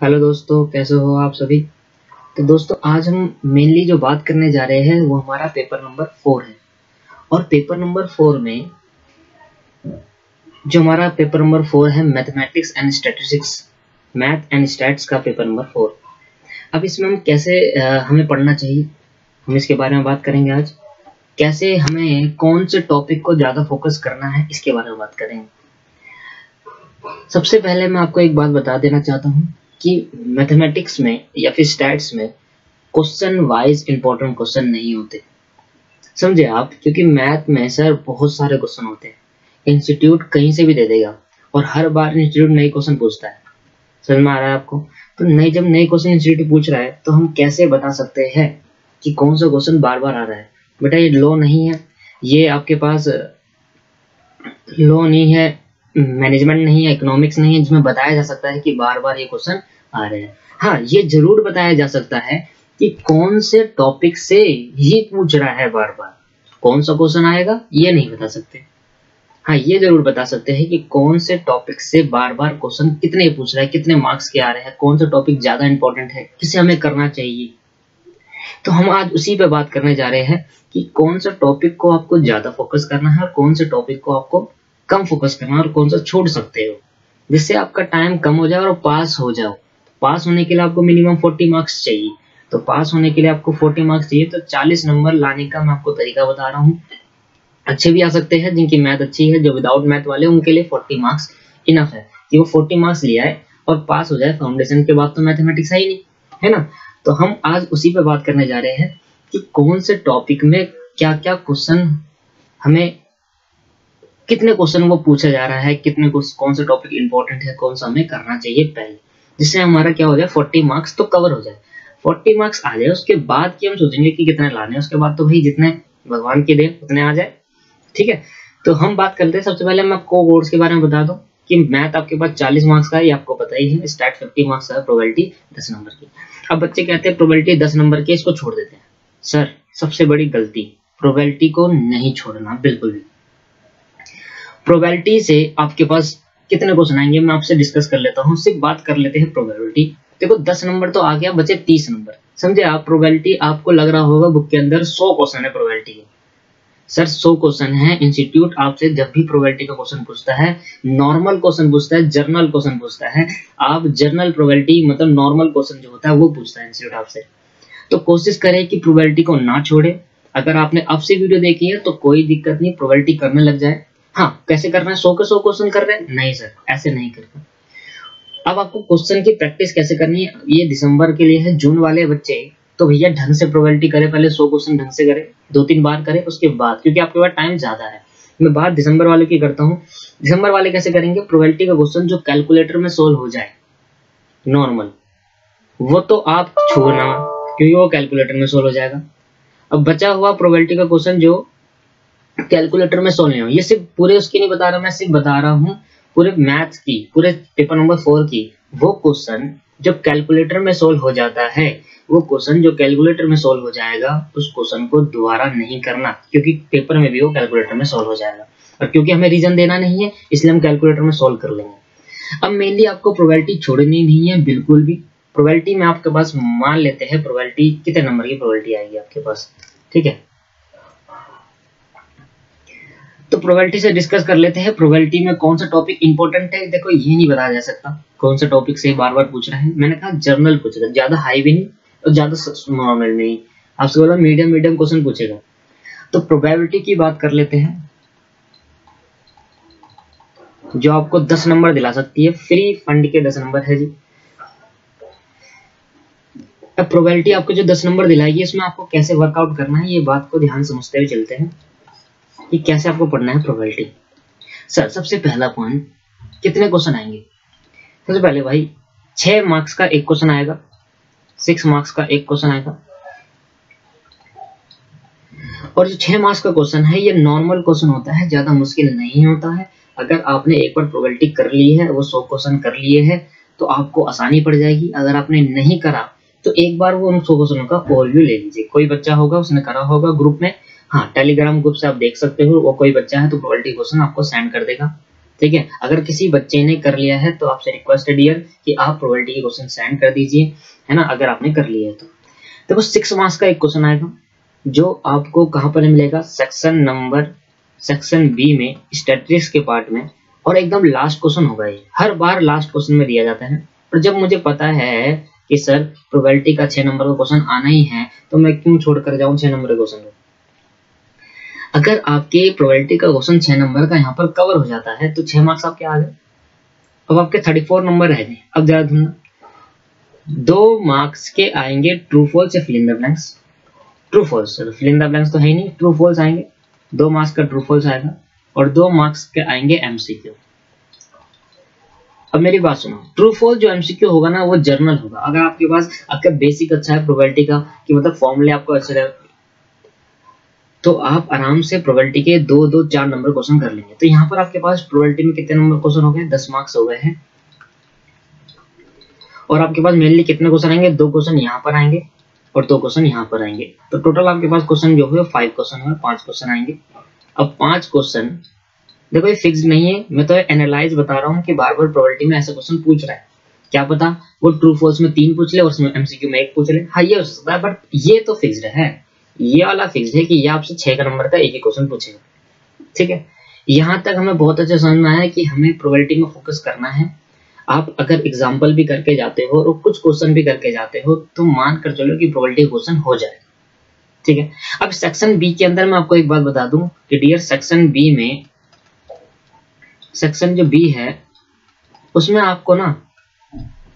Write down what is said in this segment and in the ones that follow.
Hello दोस्तों, कैसे हो आप सभी। तो दोस्तों, आज हम मेनली जो बात करने जा रहे हैं वो हमारा पेपर नंबर 4 है। और पेपर नंबर 4 में जो हमारा पेपर नंबर 4 है mathematics and statistics, math and stats का पेपर नंबर 4। अब इसमें हम कैसे हमें पढ़ना चाहिए, हम इसके बारे में बात करेंगे आज। कैसे हमें कौन से टॉपिक को ज़्यादा फोकस करना है इसके बारे में बात करेंगे। सबसे पहले मैं आपको एक बात बता देना चाहता हूँ कि मैथमेटिक्स में या फिर स्टैट्स में क्वेश्चन वाइज इंपॉर्टेंट क्वेश्चन नहीं होते, समझे आप। क्योंकि मैथ में सर बहुत सारे क्वेश्चन होते हैं, इंस्टीट्यूट कहीं से भी दे देगा और हर बार इंस्टीट्यूट नए क्वेश्चन पूछता है। समझ में आ रहा है आपको। तो जब नए क्वेश्चन इंस्टीट्यूट पूछ रहा है तो हम कैसे बता सकते हैं कि कौन सा क्वेश्चन बार बार आ रहा है। बेटा ये लॉ नहीं है, ये आपके पास लॉ नहीं है, मैनेजमेंट नहीं है, इकोनॉमिक्स नहीं है जिसमें बताया जा सकता है कि बार बार ये क्वेश्चन आ रहे हैं। हाँ, ये जरूर बताया जा सकता है कि कौन से टॉपिक से ये पूछ रहा है बार बार, कौन सा क्वेश्चन आएगा ये नहीं बता सकते। हाँ, ये जरूर बता सकते हैं कि कौन से टॉपिक से बार बार क्वेश्चन कितने पूछ रहा है, कितने मार्क्स के आ रहे हैं, कौन सा टॉपिक ज्यादा इंपॉर्टेंट है, किसे हमें करना चाहिए। तो हम आज उसी पे बात करने जा रहे हैं कि कौन सा टॉपिक को आपको ज्यादा फोकस करना है और कौन से टॉपिक को आपको कम फोकस करना है और कौन सा छोड़ सकते हो, जिससे आपका टाइम कम हो जाए और पास हो जाओ। पास होने के लिए आपको मिनिमम 40 मार्क्स चाहिए। तो पास होने के लिए आपको 40 मार्क्स चाहिए, तो 40 नंबर लाने का मैं आपको तरीका बता रहा हूँ। अच्छे भी आ सकते हैं, जिनकी मैथ अच्छी है, जो विदाउट मैथ वाले उनके लिए 40 मार्क्स इनफ है कि वो 40 मार्क्स ले आए और पास हो जाए। फाउंडेशन के बाद तो मैथमेटिक्स है ही नहीं, है ना। तो हम आज उसी पे बात करने जा रहे हैं कि कौन से टॉपिक में क्या क्या क्वेश्चन हमें, कितने क्वेश्चन वो पूछा जा रहा है, कितने कौन सा टॉपिक इंपॉर्टेंट है, कौन सा हमें करना चाहिए पहले, जिससे हमारा क्या हो जाए 40 मार्क्स तो कवर हो जाए। 40 मार्क्स आ जाए उसके बाद की हम सोचेंगे कि कितने लाने हैं, उसके बाद तो भाई जितने भगवान की दे उतने आ जाए, ठीक है। तो हम बात करते हैं, सबसे पहले मैं आपको कोर्स के बारे में बता दूं कि मैथ आपके पास 40 मार्क्स का है, ये आपको पता ही है। स्टार्ट 50 मार्क्स का है, प्रोबेबिलिटी 10 नंबर की। अब बच्चे कहते हैं प्रोबेबिलिटी 10 नंबर की, इसको छोड़ देते हैं। सर सबसे बड़ी गलती, प्रोबेबिलिटी को नहीं छोड़ना बिल्कुल भी। प्रोबेबिलिटी से आपके पास कितने क्वेश्चन आएंगे मैं आपसे डिस्कस कर लेता हूँ। सिर्फ बात कर लेते हैं प्रोबेबिलिटी। देखो 10 नंबर तो आ गया, बचे 30 नंबर। समझे आप। प्रोबेबिलिटी आपको लग रहा होगा बुक के अंदर 100 क्वेश्चन है प्रोबेबिलिटी के। सर 100 क्वेश्चन है। इंस्टीट्यूट आपसे जब भी प्रोबेबिलिटी का क्वेश्चन पूछता है, नॉर्मल क्वेश्चन पूछता है, जर्नल क्वेश्चन पूछता है, आप जर्नल प्रोबेबिलिटी मतलब नॉर्मल क्वेश्चन जो होता है वो पूछता है इंस्टीट्यूट आपसे। तो कोशिश करें कि प्रोबेबिलिटी को ना छोड़े। अगर आपने अब से वीडियो देखी है तो कोई दिक्कत नहीं, प्रोबेबिलिटी करने लग जाए। हाँ, कैसे करना है, 100 के 100 क्वेश्चन कर रहे हैं? नहीं सर, ऐसे नहीं करना। अब आपको क्वेश्चन की प्रैक्टिस कैसे करनी है, ये दिसंबर के लिए है। जून वाले बच्चे तो भैया ढंग से प्रोबेबिलिटी करें, पहले 100 क्वेश्चन ढंग से करें, 2-3 बार करें उसके बाद, क्योंकि आपके पास टाइम ज्यादा है। मैं बात दिसंबर वाले की करता हूँ। दिसंबर वाले कैसे करेंगे, प्रोबेबिलिटी का क्वेश्चन जो कैलकुलेटर में सोल्व हो जाए नॉर्मल, वो तो आप छोड़ना, क्योंकि वो कैलकुलेटर में सोल्व हो जाएगा। अब बचा हुआ प्रोबेबिलिटी का क्वेश्चन जो कैलकुलेटर में सोल्व नहीं हो, ये सिर्फ पूरे उसकी नहीं बता रहा, मैं सिर्फ बता रहा हूँ पूरे मैथ्स की, पूरे पेपर नंबर 4 की। वो क्वेश्चन जो कैलकुलेटर में सोल्व हो जाता है, वो क्वेश्चन जो कैलकुलेटर में सोल्व हो जाएगा, उस क्वेश्चन को दोबारा नहीं करना, क्योंकि पेपर में भी वो कैलकुलेटर में सोल्व हो जाएगा। और क्योंकि हमें रीजन देना नहीं है, इसलिए हम कैलकुलेटर में सोल्व कर लेंगे। अब मेनली आपको प्रोबेबिलिटी छोड़नी नहीं है बिल्कुल भी। प्रोबेबिलिटी में आपके पास मान लेते हैं, प्रोबेबिलिटी कितने नंबर की प्रोबेबिलिटी आएगी आपके पास, ठीक है। तो प्रोबेबिलिटी से डिस्कस कर लेते हैं, प्रोबेबिलिटी में कौन सा टॉपिक इंपॉर्टेंट है। देखो ये नहीं बताया जा सकता कौन सा टॉपिक से बार बार पूछ रहा है। मैंने कहा जर्नल पूछेगा, ज्यादा हाई भी नहीं और ज्यादा नॉर्मल नहीं, आपसे बोला मीडियम मीडियम क्वेश्चन पूछेगा। तो प्रोबेबिलिटी की बात कर लेते हैं, जो आपको 10 नंबर दिला सकती है, फ्री फंड के 10 नंबर है जी। अब प्रोबेबिलिटी आपको जो 10 नंबर दिलाएगी, इसमें आपको कैसे वर्कआउट करना है, ये बात को ध्यान समझते हुए चलते हैं कि कैसे आपको पढ़ना है प्रोबेबिलिटी। सर सबसे पहला पॉइंट, कितने क्वेश्चन आएंगे। सबसे पहले भाई 6 मार्क्स का एक क्वेश्चन आएगा, 6 मार्क्स का एक क्वेश्चन आएगा। और जो 6 मार्क्स का क्वेश्चन है, ये नॉर्मल क्वेश्चन होता है, ज्यादा मुश्किल नहीं होता है। अगर आपने एक बार प्रोबेबिलिटी कर ली है, वो 100 क्वेश्चन कर लिए हैं, तो आपको आसानी पड़ जाएगी। अगर आपने नहीं करा तो एक बार वो उन 100 क्वेश्चनों का ओवरव्यू ले लीजिए। कोई बच्चा होगा उसने करा होगा ग्रुप में, हाँ टेलीग्राम ग्रुप से आप देख सकते हो, वो कोई बच्चा है तो प्रोबेबिलिटी क्वेश्चन आपको सेंड कर देगा, ठीक है। अगर किसी बच्चे ने कर लिया है तो आपसे रिक्वेस्ट है डियर कि आप प्रोबेबिलिटी के क्वेश्चन सेंड कर दीजिए, है ना, अगर आपने कर लिया है तो। देखो 6 मार्क्स का एक क्वेश्चन आएगा जो आपको कहाँ पर मिलेगा, सेक्शन बी में स्टैटिस्टिक्स के पार्ट में, और एकदम लास्ट क्वेश्चन होगा ये, हर बार लास्ट क्वेश्चन में दिया जाता है। और जब मुझे पता है कि सर प्रोबेबिलिटी का 6 नंबर का क्वेश्चन आना ही है तो मैं क्यों छोड़ कर जाऊं 6 नंबर के क्वेश्चन को। अगर आपके प्रोबेबिलिटी का क्वेश्चन 6 नंबर का यहाँ पर कवर हो जाता है तो 6 मार्क्स आपके आ गए। अब आपके 34 नंबर रह गए। अब जरा ढूंढना, 2 मार्क्स के आएंगे ट्रू फॉल्स या fill in the blanks. True false, fill in the blanks तो है ही नहीं, ट्रू फॉल्स आएंगे, 2 मार्क्स का ट्रू फॉल्स आएगा, और 2 मार्क्स के आएंगे एमसीक्यू। अब मेरी बात सुनो, ट्रू फॉल्स जो एमसीक्यू होगा ना वो जर्नल होगा। अगर आपके पास आपका बेसिक अच्छा है प्रोबेबिलिटी का, कि मतलब फॉर्मूले आपको अच्छे रहे, तो आप आराम से प्रोबेबिलिटी के 2-2, 4 नंबर क्वेश्चन कर लेंगे। तो यहाँ पर आपके पास प्रोबेबिलिटी में कितने नंबर क्वेश्चन हो गए, 10 मार्क्स हो गए हैं। और आपके पास मेनली कितने क्वेश्चन आएंगे, 2 क्वेश्चन यहाँ पर आएंगे और 2 क्वेश्चन यहाँ पर आएंगे। तो टोटल आपके पास क्वेश्चन जो है 5 क्वेश्चन है, 5 क्वेश्चन आएंगे। अब 5 क्वेश्चन देखो ये फिक्स नहीं है, मैं तो एनालाइज बता रहा हूँ कि बार बार प्रोबेबिलिटी में ऐसा क्वेश्चन पूछ रहा है, क्या पता वो ट्रू फॉल्स में 3 पूछ ले और उसमें एमसीक्यू में 1 पूछ ले। हाँ ये हो सकता है, बट ये तो फिक्स्ड है, ये वाला फिक्स्ड है कि ये आपसे 6 का नंबर का एक ही क्वेश्चन पूछेगा। ठीक है, यहाँ तक हमें बहुत अच्छा समझ में आया कि हमें प्रोबेबिलिटी में फोकस करना है। आप अगर एग्जाम्पल भी करके जाते हो और कुछ क्वेश्चन भी करके जाते हो तो मान कर चलो कि प्रोबेबिलिटी क्वेश्चन हो जाए। ठीक है, अब सेक्शन बी के अंदर मैं आपको एक बात बता दूं कि डियर सेक्शन बी में, सेक्शन जो बी है उसमें आपको ना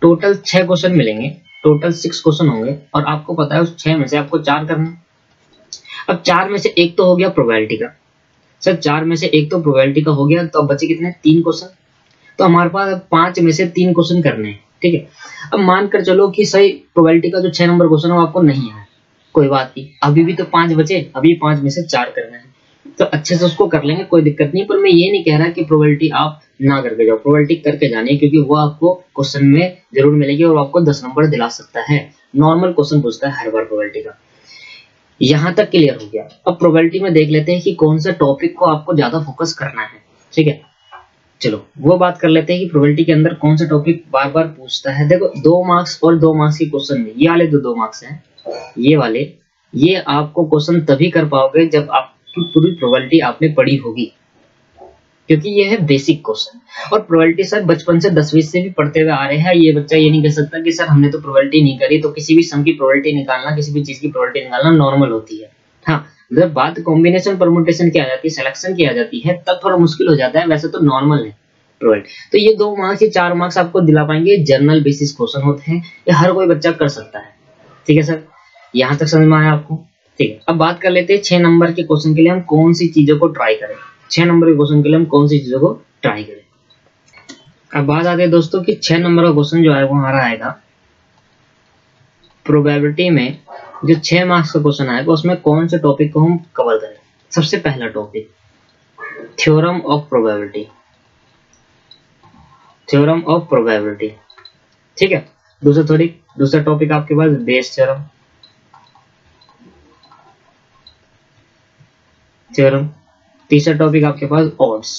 टोटल 6 क्वेश्चन मिलेंगे, टोटल 6 क्वेश्चन होंगे, और आपको पता है उस 6 में से आपको 4 करने। अब 4 में से एक तो हो गया प्रोबेबिलिटी का, सर 4 में से एक तो प्रोबेबिलिटी का हो गया, तो अब बचे कितने, 3 क्वेश्चन। तो हमारे पास 5 में से 3 क्वेश्चन करने हैं। ठीक है, अब मान कर चलो कि सही प्रोबेबिलिटी का जो 6 नंबर क्वेश्चन है वो आपको नहीं आया, कोई बात नहीं, अभी भी तो 5 बचे, अभी 5 में से 4 करना है, तो अच्छे से उसको कर लेंगे, कोई दिक्कत नहीं। पर मैं ये नहीं कह रहा कि प्रोबेबिलिटी आप ना करके जाओ, प्रोबेबिलिटी करके जानी है, क्योंकि वो आपको क्वेश्चन में जरूर मिलेगी और आपको 10 नंबर दिला सकता है। नॉर्मल क्वेश्चन पूछता है हर बार प्रोबेबिलिटी का। यहाँ तक क्लियर हो गया। अब प्रोबेबिलिटी में देख लेते हैं कि कौन सा टॉपिक को आपको ज्यादा फोकस करना है। ठीक है, चलो वो बात कर लेते हैं कि प्रोबेबिलिटी के अंदर कौन सा टॉपिक बार बार पूछता है। देखो 2 मार्क्स और 2 मार्क्स के क्वेश्चन में, ये वाले 2 मार्क्स हैं, ये वाले, ये आपको क्वेश्चन तभी कर पाओगे जब आपकी पूरी प्रोबेबिलिटी आपने पढ़ी होगी, क्योंकि ये है बेसिक क्वेश्चन। और प्रोबेबिलिटी सर बचपन से 10वीं से भी पढ़ते हुए आ रहे हैं, ये बच्चा ये नहीं कह सकता कि सर हमने तो प्रोबेबिलिटी नहीं करी। तो किसी भी सम की प्रोबेबिलिटी निकालना, किसी भी चीज की प्रोबेबिलिटी निकालना नॉर्मल होती है। हाँ, जब बात कॉम्बिनेशन परमुटेशन की आ जाती है, सिलेक्शन की आ जाती है, तब थोड़ा मुश्किल हो जाता है, वैसे तो नॉर्मल है प्रोबेबिलिटी। तो ये 2 मार्क्स, ये 4 मार्क्स आपको दिला पाएंगे, जर्नल बेसिस क्वेश्चन होते हैं, ये हर कोई बच्चा कर सकता है। ठीक है सर, यहाँ तक समझ में आया आपको। ठीक है, अब बात कर लेते हैं 6 नंबर के क्वेश्चन के लिए हम कौन सी चीजों को ट्राई करें। 6 नंबर के क्वेश्चन के लिए हम कौन सी चीजों को ट्राई करें। अब बात आती है दोस्तों कि 6 नंबर का क्वेश्चन जो है वो हमारा आएगा प्रोबेबिलिटी में, जो 6 मार्क्स का क्वेश्चन आएगा उसमें कौन से टॉपिक को हम कवर करें। सबसे पहला topic theorem of probability, theorem of probability. ठीक है, दूसरा टॉपिक आपके पास बेस थ्योरम। तीसरा टॉपिक आपके पास ऑड्स।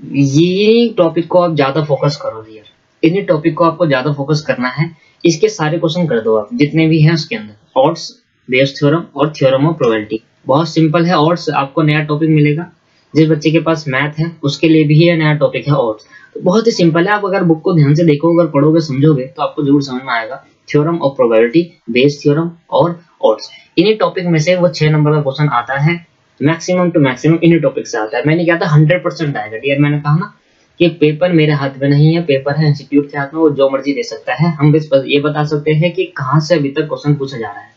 ये टॉपिक को आप ज्यादा फोकस करो यार, इन्हीं टॉपिक को आपको ज्यादा फोकस करना है। इसके सारे क्वेश्चन कर दो आप जितने भी हैं उसके अंदर, ऑड्स, बेस थ्योरम और थ्योरम ऑफ प्रोबेबिलिटी। बहुत सिंपल है। ऑड्स आपको नया टॉपिक मिलेगा, जिस बच्चे के पास मैथ है उसके लिए भी ये नया टॉपिक है ऑड्स। तो बहुत ही सिंपल है, आप अगर बुक को ध्यान से देखोगे, अगर पढ़ोगे, समझोगे तो आपको जरूर समझ में आएगा। Theorem of probability, Bayes theorem और ऑड्स, इन्हीं टॉपिक में से वो 6 नंबर का क्वेश्चन आता है। मैक्सिमम टू मैक्सिमम इन्हीं टॉपिक से आता है। मैंने कहा था 100% आएगा डियर, मैंने कहा ना कि पेपर मेरे हाथ में नहीं है, पेपर है इंस्टीट्यूट के हाथ में, वो जो मर्जी दे सकता है। हम बस ये बता सकते हैं कि कहाँ से अभी तक क्वेश्चन पूछा जा रहा है।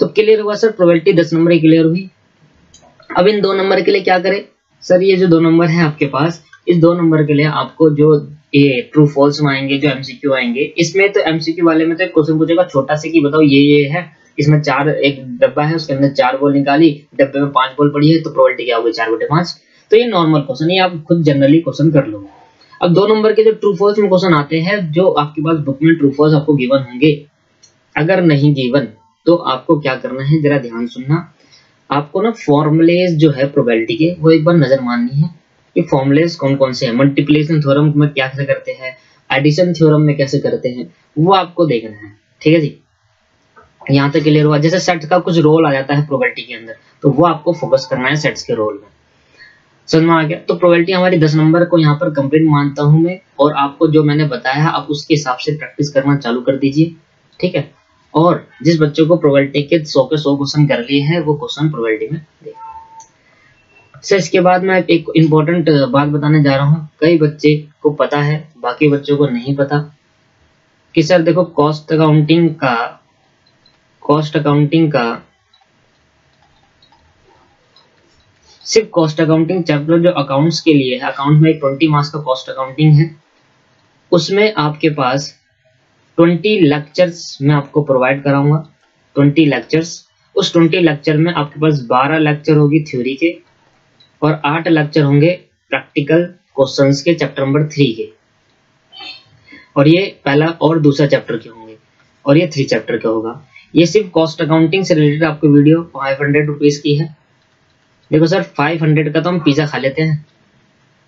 तो क्लियर हुआ सर, प्रोबेबिलिटी 10 नंबर की क्लियर हुई। अब इन 2 नंबर के लिए क्या करें सर, ये जो 2 नंबर है आपके पास, इस 2 नंबर के लिए आपको जो ये ट्रू फॉल्स में आएंगे, जो एमसीक्यू आएंगे, इसमें तो एमसीक्यू वाले में तो एक क्वेश्चन पूछेगा छोटा से कि बताओ ये है, इसमें 4, एक डब्बा है उसके अंदर 4 बॉल निकाली, डब्बे में 5 बॉल पड़ी है, तो प्रोबेबिलिटी क्या होगी 4/5। तो ये नॉर्मल क्वेश्चन, ये आप खुद जनरली क्वेश्चन कर लो। अब 2 नंबर के जो ट्रू फॉल्स में क्वेश्चन आते हैं, जो आपके पास बुक में ट्रू फॉल्स आपको गिवन होंगे, अगर नहीं गिवन तो आपको क्या करना है, जरा ध्यान सुनना। आपको ना फॉर्मूलेज जो है प्रोबेबिलिटी के, वो एक बार नजर मारनी है। कि फॉर्मूलेस कौन कौन से हैं, मल्टीप्लिकेशन थ्योरम में क्या कैसे करते हैं, एडिशन थ्योरम में कैसे करते हैं, वो आपको देखना है। ठीक है जी, यहाँ तक क्लियर हुआ। जैसे सेट का कुछ रोल आ जाता है प्रोबेबिलिटी के अंदर, तो वो आपको फोकस करना है सेट्स के रोल में। समझ में आ गया? तो प्रोबेबिलिटी हमारी 10 नंबर को यहाँ पर कंप्लीट मानता हूँ मैं, और आपको जो मैंने बताया आप उसके हिसाब से प्रैक्टिस करना चालू कर दीजिए। ठीक है, और जिस बच्चों को प्रोबेबिलिटी के 100 क्वेश्चन कर लिए हैं वो क्वेश्चन प्रोबेबिलिटी में देख। सर इसके बाद मैं एक इम्पोर्टेंट बात बताने जा रहा हूँ। कई बच्चे को पता है, बाकी बच्चों को नहीं पता कि सर देखो कॉस्ट अकाउंटिंग का सिर्फ कॉस्ट अकाउंटिंग चैप्टर जो अकाउंट्स के लिए है, अकाउंट में 20 मार्क्स का कॉस्ट अकाउंटिंग है, उसमें आपके पास 20 लेक्चर्स मैं आपको प्रोवाइड कराऊंगा। 20 लेक्चर्स, उस 20 लेक्चर में आपके पास 12 लेक्चर होगी थ्योरी के और 8 लेक्चर होंगे प्रैक्टिकल क्वेश्चंस के चैप्टर नंबर 3 के, और ये पहला और दूसरा चैप्टर के होंगे, और ये 3 चैप्टर का होगा। ये सिर्फ कॉस्ट अकाउंटिंग से रिलेटेड आपको वीडियो 500 रुपीज की है। देखो सर 500 का तो हम पिज्जा खा लेते हैं,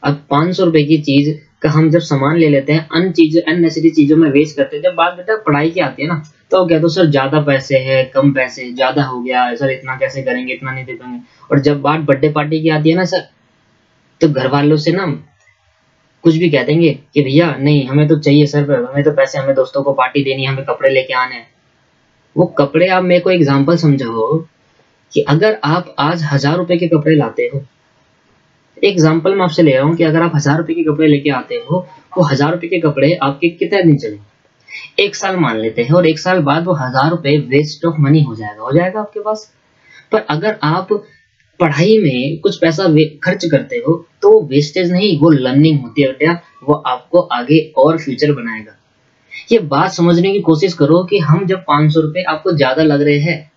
अब 500 रुपए की चीज का हम जब सामान ले लेते हैं अननेसेसरी चीजों में वेस्ट करते हैं। जब बात बेटा पढ़ाई की आती है ना, तो क्या तो सर ज्यादा पैसे है, कम पैसे, ज्यादा हो गया सर, इतना कैसे करेंगे, इतना नहीं दे पाएंगे। और जब बात बर्थडे पार्टी की आती है ना सर, तो घर वालों से ना कुछ भी कह देंगे कि भैया नहीं हमें तो चाहिए सर, हमें तो पैसे, हमें दोस्तों को पार्टी देनी है, हमें कपड़े लेके आने हैं। वो कपड़े, आप मेरे को एग्जाम्पल समझो कि अगर आप आज 1000 रुपए के कपड़े लाते हो, एग्जाम्पल मैं आपसे ले रहा हूँ कि अगर आप 1000 रुपए के कपड़े लेके आते हो, वो 1000 रुपए के कपड़े आपके कितने दिन चले, 1 साल मान लेते हैं, और 1 साल बाद वो 1000 रुपए वेस्ट ऑफ मनी हो जाएगा आपके पास। पर अगर आप पढ़ाई में कुछ पैसा खर्च करते हो तो वो वेस्टेज नहीं, वो लर्निंग होती है बेटा, वो आपको आगे और फ्यूचर बनाएगा। ये बात समझने की कोशिश करो कि हम जब 500 रुपए आपको ज्यादा लग रहे हैं,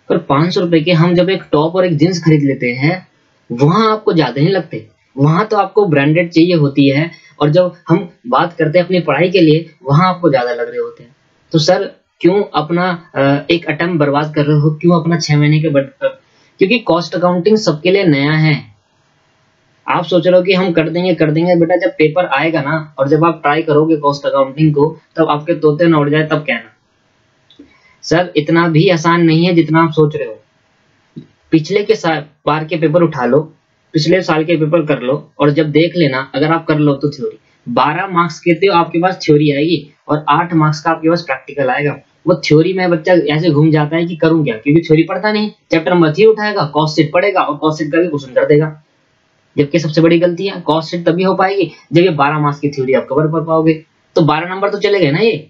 पर 500 रुपए के हम जब एक टॉप और एक जींस खरीद लेते हैं, वहां आपको ज्यादा नहीं लगते, वहां तो आपको ब्रांडेड चाहिए होती है, और जब हम बात करते हैं अपनी पढ़ाई के लिए, वहां आपको ज्यादा लग रहे होते हैं। तो सर क्यों अपना एक अटेम्प्ट बर्बाद कर रहे हो, क्यों अपना 6 महीने के क्योंकि कॉस्ट अकाउंटिंग सबके लिए नया है। आप सोच रहे हो कि हम कर देंगे बेटा, जब पेपर आएगा ना और जब आप ट्राई करोगे कॉस्ट अकाउंटिंग को, तब आपके तोते न उड़ जाए तब कहना। सर इतना भी आसान नहीं है जितना आप सोच रहे हो। पिछले के बार के पेपर उठा लो, पिछले साल के पेपर कर लो, और जब देख लेना, अगर आप कर लो तो थ्योरी 12 मार्क्स के तो आपके पास थ्योरी आएगी और 8 मार्क्स का आपके पास प्रैक्टिकल आएगा। वो थ्योरी में बच्चा ऐसे घूम जाता है कि करूं क्या, क्योंकि थ्योरी पढ़ता नहीं, चैप्टर नंबर 3 उठाएगा, कॉस्ट शीट पढ़ेगा और कॉस्ट शीट का भी क्वेश्चन कर देगा। जबकि सबसे बड़ी गलती है, कॉस्ट शीट तभी हो पाएगी जब ये 12 मार्क्स की थ्योरी आप कवर कर पाओगे। तो 12 नंबर तो चले गए ना, ये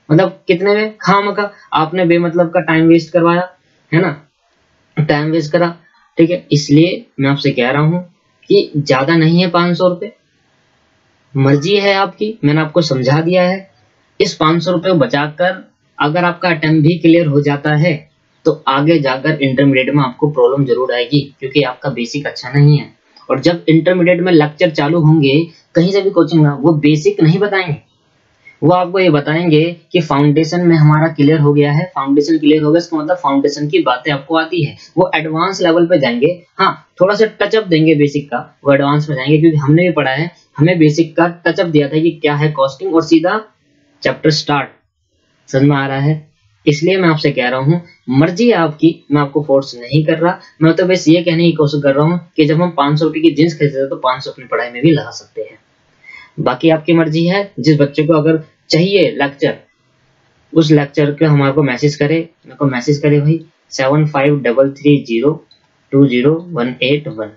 मतलब कितने में खामखा आपने बेमतलब का टाइम वेस्ट करवाया है ना, टाइम वेस्ट करा। ठीक है, इसलिए मैं आपसे कह रहा हूं कि ज्यादा नहीं है 500 रुपए, मर्जी है आपकी, मैंने आपको समझा दिया है। इस 500 रुपए बचाकर अगर आपका अटेम्प्ट भी क्लियर हो जाता है तो आगे जाकर इंटरमीडिएट में आपको प्रॉब्लम जरूर आएगी, क्योंकि आपका बेसिक अच्छा नहीं है। और जब इंटरमीडिएट में लेक्चर चालू होंगे कहीं से भी कोचिंग में, वो बेसिक नहीं बताएंगे, वो आपको ये बताएंगे कि फाउंडेशन में हमारा क्लियर हो गया है, फाउंडेशन क्लियर हो गया इसका मतलब फाउंडेशन की बातें आपको आती है। वो एडवांस लेवल पे जाएंगे, हाँ थोड़ा सा टचअप देंगे बेसिक का, वो एडवांस में जाएंगे, क्योंकि हमने भी पढ़ा है, हमें बेसिक का टचअप दिया था कि क्या है कॉस्टिंग, और सीधा चैप्टर स्टार्ट। समझ में आ रहा है? इसलिए मैं आपसे कह रहा हूँ, मर्जी है आपकी, मैं आपको फोर्स नहीं कर रहा, मैं तो बस ये कहने की कोशिश कर रहा हूँ कि जब हम 500 रुपए की जींस खरीदते हैं तो 500 अपनी पढ़ाई में भी लगा सकते हैं। बाकी आपकी मर्जी है। जिस बच्चे को अगर चाहिए लेक्चर, उस लेक्चर के हमारे को मैसेज करे, मेरे को मैसेज करे भाई 7533020181।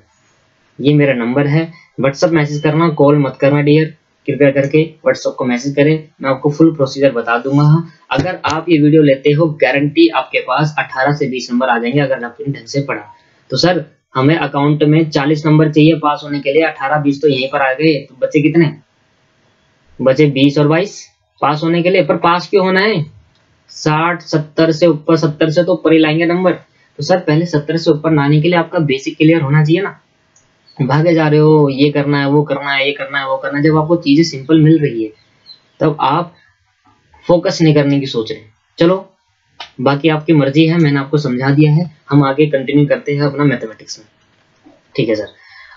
ये मेरा नंबर है, व्हाट्सएप मैसेज करना, कॉल मत करना डियर, कृपया करके व्हाट्सएप को मैसेज करें, मैं आपको फुल प्रोसीजर बता दूंगा। अगर आप ये वीडियो लेते हो, गारंटी आपके पास 18 से 20 नंबर आ जाएंगे अगर आपने ढंग से पढ़ा। तो सर हमें अकाउंट में 40 नंबर चाहिए पास होने के लिए, 18-20 तो यहीं पर आ गए, तो बचे कितने, बचे 20 और 22 पास होने के लिए। पर पास क्यों होना है, 60-70 से ऊपर, 70 से तो ऊपर ही लाएंगे नंबर। तो सर पहले 70 से ऊपर लाने के लिए आपका बेसिक क्लियर होना चाहिए ना। भागे जा रहे हो, ये करना है, वो करना है, ये करना है, वो करना है। जब आपको चीजें सिंपल मिल रही है तब आप फोकस नहीं करने की सोच रहे हैं। चलो बाकी आपकी मर्जी है, मैंने आपको समझा दिया है, हम आगे कंटिन्यू करते हैं अपना मैथमेटिक्स में। ठीक है सर।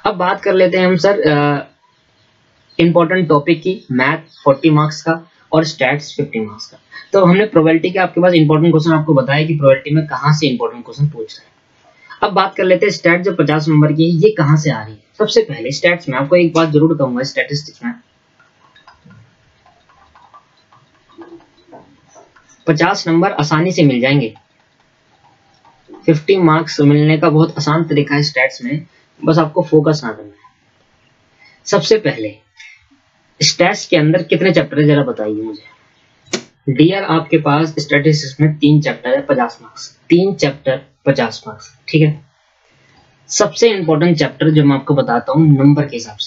अब बात कर लेते हैं हम सर इंपॉर्टेंट टॉपिक की, मैथ 40 मार्क्स का और स्टैट्स 50 मार्क्स का। तो हमने प्रोबेबिलिटी के आपके पास इंपॉर्टेंट क्वेश्चन आपको बताया कि प्रोबेबिलिटी में कहाँ से इंपॉर्टेंट क्वेश्चन पूछ रहे हैं। अब बात कर लेते हैं स्टैट जो 50 नंबर की है ये कहाँ से आ रही है। सबसे पहले स्टैट्स में आपको एक बात जरूर कहूंगा, स्टैटिस्टिक्स में 50 नंबर आसानी से मिल जाएंगे। 50 मार्क्स मिलने का बहुत आसान तरीका है स्टैट्स में, बस आपको फोकस ना करना है। सबसे पहले स्टैट्स के अंदर कितने चैप्टर है जरा बताइए मुझे। डियर आपके पास स्टैटिस्टिक्स में 3 चैप्टर है 50 मार्क्स, 3 चैप्टर 50 मार्क्स, ठीक है। सबसे इंपॉर्टेंट चैप्टर जो मैं आपको बताता हूँ नंबर के हिसाब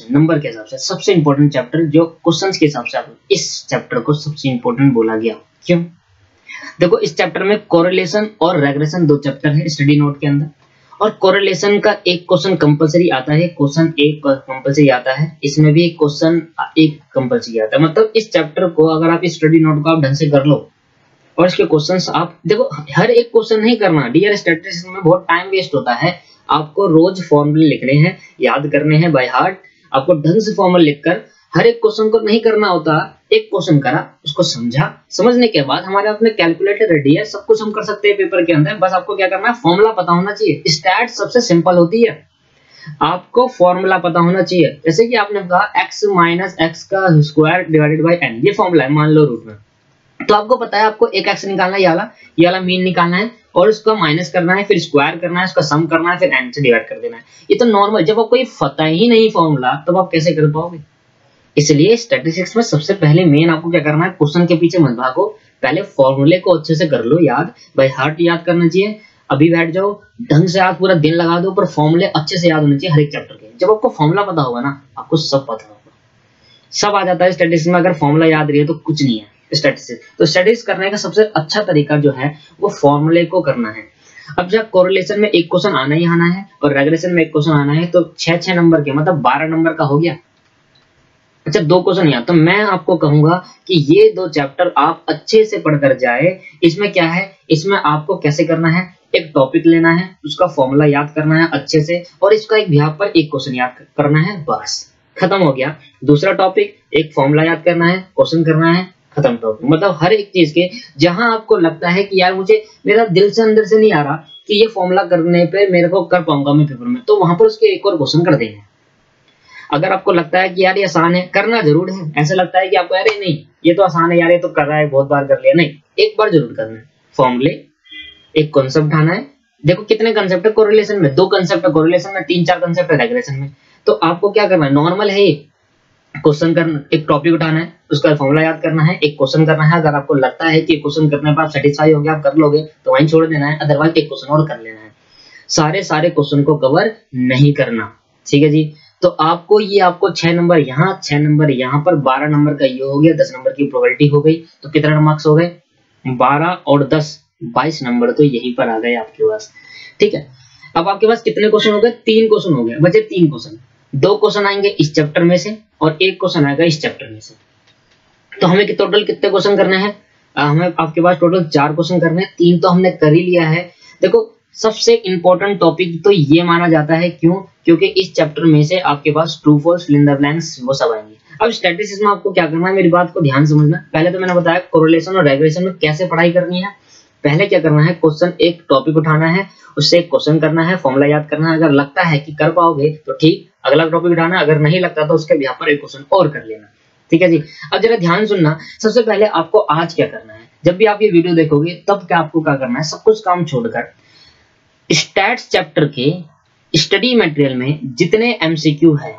से सबसे इंपॉर्टेंट चैप्टर जो क्वेश्चंस के हिसाब से इस चैप्टर को सबसे इंपॉर्टेंट बोला गया। क्यों? देखो इस चैप्टर में कोरिलेशन और रेग्रेशन 2 चैप्टर है स्टडी नोट के अंदर, और कोरिलेशन का एक क्वेश्चन कंपलसरी आता है, क्वेश्चन एक कंपलसरी आता है, इसमें भी एक क्वेश्चन एक कंपलसरी आता है। मतलब इस चैप्टर को अगर आप स्टडी नोट को आप ढंग से कर लो और इसके क्वेश्चंस आप देखो, हर एक क्वेश्चन नहीं करना। डियर स्टैटिस्टिक्स में बहुत टाइम वेस्ट होता है, आपको रोज फॉर्मूले लिखने हैं, याद करने हैं बाय हार्ट, आपको ढंग से फॉर्मूला लिखकर हर एक क्वेश्चन को नहीं करना होता। एक क्वेश्चन करा, उसको समझा, समझने के बाद हमारे हाथ में कैलकुलेटर रेडी है, सब कुछ हम कर सकते हैं पेपर के अंदर, बस आपको क्या करना है, फॉर्मूला पता होना चाहिए। स्टैट सबसे सिंपल होती है, आपको फॉर्मूला पता होना चाहिए। जैसे कि आपने कहा x माइनस एक्स का स्क्वायर डिवाइडेड बाय n, ये फॉर्मूला है मान लो रूट में, तो आपको पता है आपको एक x निकालना है, ये वाला मीन निकालना है और उसका माइनस करना है, फिर स्क्वायर करना है, उसका सम करना है, फिर n से डिवाइड कर देना है। ये तो नॉर्मल, जब आपको ये पता ही नहीं फॉर्मूला तब आप कैसे कर पाओगे। इसलिए स्टैटिस्टिक्स में सबसे पहले मेन आपको क्या करना है, क्वेश्चन के पीछे मत भागो, पहले फॉर्मूले को अच्छे से कर लो याद, बाय हार्ट याद करना चाहिए। अभी बैठ जाओ, ढंग से आप पूरा दिन लगा दो, पर फॉर्मूले अच्छे से याद होने चाहिए हर एक चैप्टर के। जब आपको फॉर्मूला पता होगा ना, आपको सब पता होगा, सब आ जाता है स्टैटिस्टिक्स में। अगर फॉर्मूला याद रही है तो कुछ नहीं है स्टैटिस्टिक्स। तो स्टडीज करने का सबसे अच्छा तरीका जो है वो फॉर्मूले को करना है। अब जब कोरिलेशन में एक क्वेश्चन आना ही आना है और रेग्रेशन में एक क्वेश्चन आना है, तो 6 नंबर के मतलब 12 नंबर का हो गया। अच्छा 2 क्वेश्चन यहाँ, तो मैं आपको कहूंगा कि ये 2 चैप्टर आप अच्छे से पढ़कर जाए। इसमें क्या है, इसमें आपको कैसे करना है, एक टॉपिक लेना है, उसका फॉर्मूला याद करना है अच्छे से, और इसका एक यहाँ पर एक क्वेश्चन याद करना है, बस खत्म हो गया। दूसरा टॉपिक, एक फॉर्मूला याद करना है, क्वेश्चन करना है, खत्म टॉपिक। मतलब हर एक चीज के जहां आपको लगता है कि यार मुझे मेरा दिल से अंदर से नहीं आ रहा कि ये फॉर्मूला करने पे मेरे को कर पाऊंगा मैं पेपर में, तो वहां पर उसके एक और क्वेश्चन कर देंगे। अगर आपको लगता है कि यार ये आसान है, करना जरूर है, ऐसा लगता है कि आपको अरे नहीं ये तो आसान है यार, ये तो कर रहा है, बहुत बार कर लिया, नहीं, एक बार जरूर करना है। फॉर्मूले, एक कॉन्सेप्ट उठाना है। देखो कितने कंसेप्ट है कोरिलेशन में, 2 कंसेप्ट है कोरिलेशन में, 3-4 कंसेप्ट है रेग्रेशन में। तो आपको क्या करना है, नॉर्मल है ये, क्वेश्चन करना, एक टॉपिक उठाना है, उसका फॉर्मूला याद करना है, एक क्वेश्चन करना है। अगर आपको लगता है कि क्वेश्चन करने पर आप सेटिस्फाई हो गए, आप कर लोगे, तो वहीं छोड़ देना है, अदरवाइज एक क्वेश्चन और कर लेना है। सारे क्वेश्चन को कवर नहीं करना, ठीक है जी। तो आपको 6 नंबर यहाँ, 6 नंबर यहाँ पर, 12 नंबर का ये हो गया, 10 नंबर की प्रोबेबिलिटी हो गई। तो कितना मार्क्स हो गए, 12 और 10, 22 नंबर तो यहीं पर आ गए आपके पास, ठीक है। अब आपके पास कितने क्वेश्चन हो गए, 3 क्वेश्चन हो गए, बचे 3 क्वेश्चन। 2 क्वेश्चन आएंगे इस चैप्टर में से और 1 क्वेश्चन आएगा इस चैप्टर में से। तो हमें टोटल कितने क्वेश्चन करने हैं, हमें आपके पास टोटल 4 क्वेश्चन करने हैं, 3 तो हमने कर ही लिया है। देखो सबसे इंपॉर्टेंट टॉपिक तो ये माना जाता है, क्यों, क्योंकि इस चैप्टर में से आपके पास true false fill in the blanks वो सब आएंगे। अब स्टैटिस्टिक्स में आपको क्या करना है, मेरी बात को ध्यान समझना। पहले तो मैंने बताया कोरिलेशन और रेग्रेशन में कैसे पढ़ाई करनी है। पहले क्या करना है, क्वेश्चन एक टॉपिक उठाना है, उससे एक क्वेश्चन करना है, फॉर्मूला याद करना है। अगर लगता है कि कर पाओगे तो ठीक, अगला टॉपिक उठाना है, अगर नहीं लगता तो उसके यहाँ पर एक क्वेश्चन और कर लेना, ठीक है जी। अब जरा ध्यान सुनना, सबसे पहले आपको आज क्या करना है, जब भी आप ये वीडियो देखोगे तब क्या आपको क्या करना है, सब कुछ काम छोड़कर स्टैट्स चैप्टर के स्टडी मटेरियल में जितने एमसीक्यू है,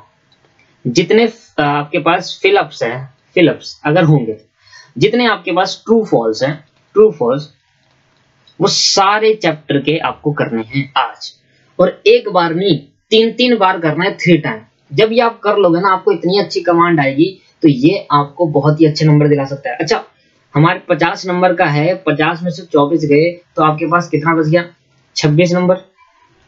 जितने आपके पास फिलअप्स अगर होंगे, जितने आपके पास ट्रू फॉल्स हैं, ट्रू फॉल्स, वो सारे चैप्टर के आपको करने हैं आज। और एक बार नहीं, 3-3 बार करना है, 3 टाइम। जब ये आप कर लोगे ना, आपको इतनी अच्छी कमांड आएगी, तो ये आपको बहुत ही अच्छे नंबर दिला सकता है। अच्छा हमारे 50 नंबर का है, 50 में से 24 गए, तो आपके पास कितना बच गया, 26 नंबर।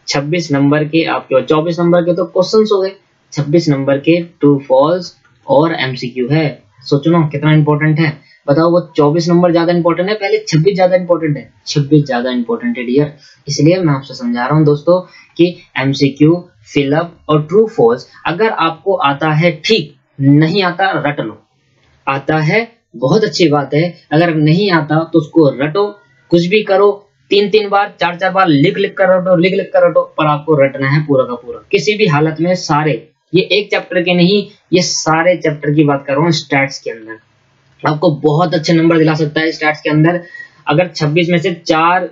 26 नंबर के आपके 24 नंबर के तो क्वेश्चंस हो गए, 26 नंबर के ट्रू फॉल्स और एमसीक्यू है। सोचो ना कितना इंपॉर्टेंट है, बताओ वो 24 नंबर ज्यादा इंपॉर्टेंट है, पहले 26 ज्यादा इंपॉर्टेंट है, 26 ज्यादा इंपॉर्टेंट है डियर। इसलिए मैं आपसे समझा रहा हूँ दोस्तों कि एमसीक्यू फिल अप और ट्रू फॉल्स अगर आपको आता है ठीक, नहीं आता रट लो। आता है बहुत अच्छी बात है, अगर नहीं आता तो उसको रटो, कुछ भी करो, 3-3 बार 4-4 बार लिख लिख कर रटो, लिख लिख कर रटो, पर आपको रटना है पूरा का पूरा किसी भी हालत में। सारे, ये एक चैप्टर के नहीं, ये सारे चैप्टर की बात कर रहा हूँ। स्टैट्स के अंदर आपको बहुत अच्छे नंबर दिला सकता है। स्टैट्स के अंदर अगर 26 में से 4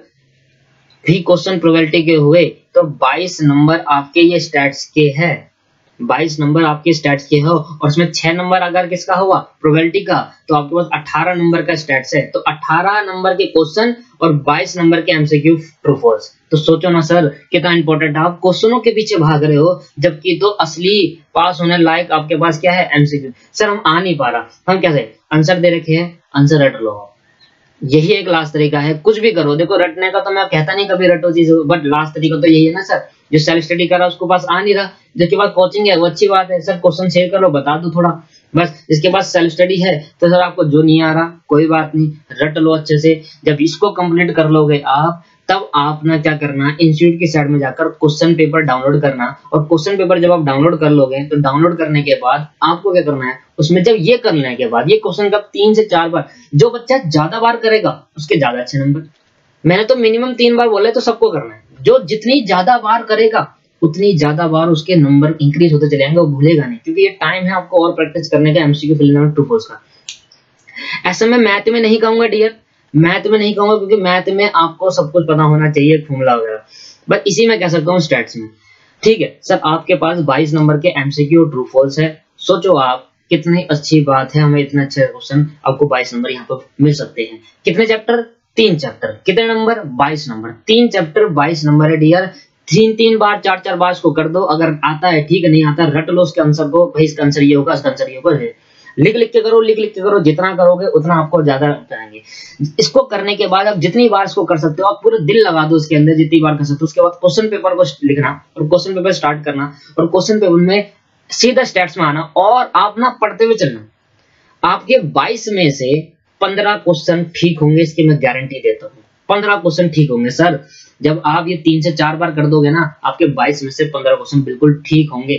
भी क्वेश्चन प्रोबेबिलिटी के हुए तो 22 नंबर आपके ये स्टैट्स के हैं, 22 नंबर आपके स्टैट्स के हो, और उसमें 6 नंबर अगर किसका हुआ, प्रोबेबिलिटी का, तो आपके पास 18 नंबर का स्टैट्स है। तो 18 नंबर के क्वेश्चन और 22 नंबर के एमसीक्यू ट्रू फॉल्स। तो सोचो ना सर कितना इंपॉर्टेंट है। आप क्वेश्चनों के पीछे भाग रहे हो, जबकि तो असली पास होने लायक आपके पास क्या है, एमसीक्यू। सर हम आ नहीं पा रहा, हम कैसे, आंसर दे रखे हैं, आंसर रट लो। यही एक लास्ट तरीका है, कुछ भी करो। देखो रटने का तो मैं कहता नहीं कभी रटो चीज, बट लास्ट तरीका तो यही है ना सर। जो सेल्फ स्टडी कर रहा है उसको पास आ नहीं रहा, जिसके पास कोचिंग है वो अच्छी बात है, सर क्वेश्चन शेयर कर लो, बता दो थोड़ा, बस। जिसके पास सेल्फ स्टडी है तो सर आपको जो नहीं आ रहा कोई बात नहीं, रट लो अच्छे से। जब इसको कंप्लीट कर लोगे आप, तब आप ना क्या करना, इंस्टीट्यूट की साइड में जाकर क्वेश्चन पेपर डाउनलोड करना, और क्वेश्चन पेपर जब आप डाउनलोड कर लोगे तो डाउनलोड करने के बाद आपको क्या करना है, उसमें जब ये करने के बाद ये क्वेश्चन का 3 से 4 बार, जो बच्चा ज्यादा बार करेगा उसके ज्यादा अच्छे नंबर। मैंने तो मिनिमम 3 बार बोला है, तो सबको करना है। जो जितनी ज्यादा बार करेगा उतनी ज्यादा बार उसके नंबर इंक्रीज होते चले जाएंगे, वो भूलेगा नहीं, क्योंकि ये टाइम है आपको और प्रैक्टिस करने का MCQ fill in true false का। ऐसे में मैथ में नहीं कहूंगा डियर, मैथ में नहीं कहूंगा, क्योंकि मैथ में आपको सब कुछ पता होना चाहिए, फॉर्मूला वगैरह, बट इसी में कह सकता हूँ स्टैट्स में। ठीक है सर, आपके पास 22 नंबर के एमसीक्यू ट्रू फॉल्स है। सोचो आप कितनी अच्छी बात है, हमें इतने अच्छे क्वेश्चन, आपको 22 नंबर यहाँ पर मिल सकते हैं। कितने चैप्टर, 3 चैप्टर, कितने नंबर, 22 नंबर, 3 चैप्टर 22 नंबर है डियर। 3-3 बार 4-4 बार इसको कर दो, अगर आता है ठीक है, नहीं आता रट लो उसके आंसर को, भाई इसका आंसर ये होगा, इसका आंसर ये होगा, लिख लिख के करो, लिख लिख के करो, जितना करोगे उतना आपको ज्यादा जाएंगे। इसको करने के बाद आप जितनी बार इसको कर सकते हो, आप पूरे दिल लगा दो उसके अंदर, जितनी बार कर सकते हो। उसके बाद क्वेश्चन पेपर को लिखना और क्वेश्चन पेपर स्टार्ट करना, और क्वेश्चन पेपर में सीधा स्टैट्स में आना, और आप ना पढ़ते हुए चलना। आपके 22 में से 15 क्वेश्चन ठीक होंगे, इसकी मैं गारंटी देता हूँ। 15 क्वेश्चन ठीक होंगे सर। जब आप ये 3 से 4 बार कर दोगे ना, आपके 22 में से 15 क्वेश्चन बिल्कुल ठीक होंगे,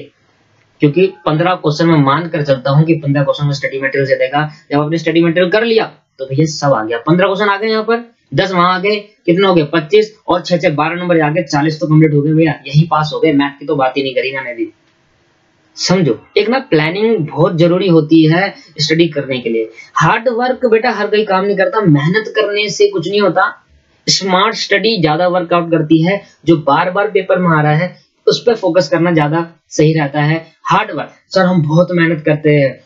क्योंकि 15 क्वेश्चन में मान कर चलता हूं कि 15 क्वेश्चन में स्टडी मटेरियल से देगा। जब आपने स्टडी मटेरियल कर लिया तो भैया सब आ गया, 15 क्वेश्चन आ गए, यहाँ पर 10 वहां आ गए, कितने हो गए, 25, और 6 12 नंबर आ गए, 40 तो कंप्लीट हो गए भैया, यही पास हो गए। मैथ की तो बात ही नहीं करी मैंने भी। समझो, एक ना प्लानिंग बहुत जरूरी होती है स्टडी करने के लिए। हार्ड वर्क बेटा हर कोई काम नहीं करता, मेहनत करने से कुछ नहीं होता। स्मार्ट स्टडी ज्यादा वर्कआउट करती है, जो बार बार पेपर में आ रहा है उस पर फोकस करना ज्यादा सही रहता है। हार्ड वर्क, सर हम बहुत मेहनत करते हैं,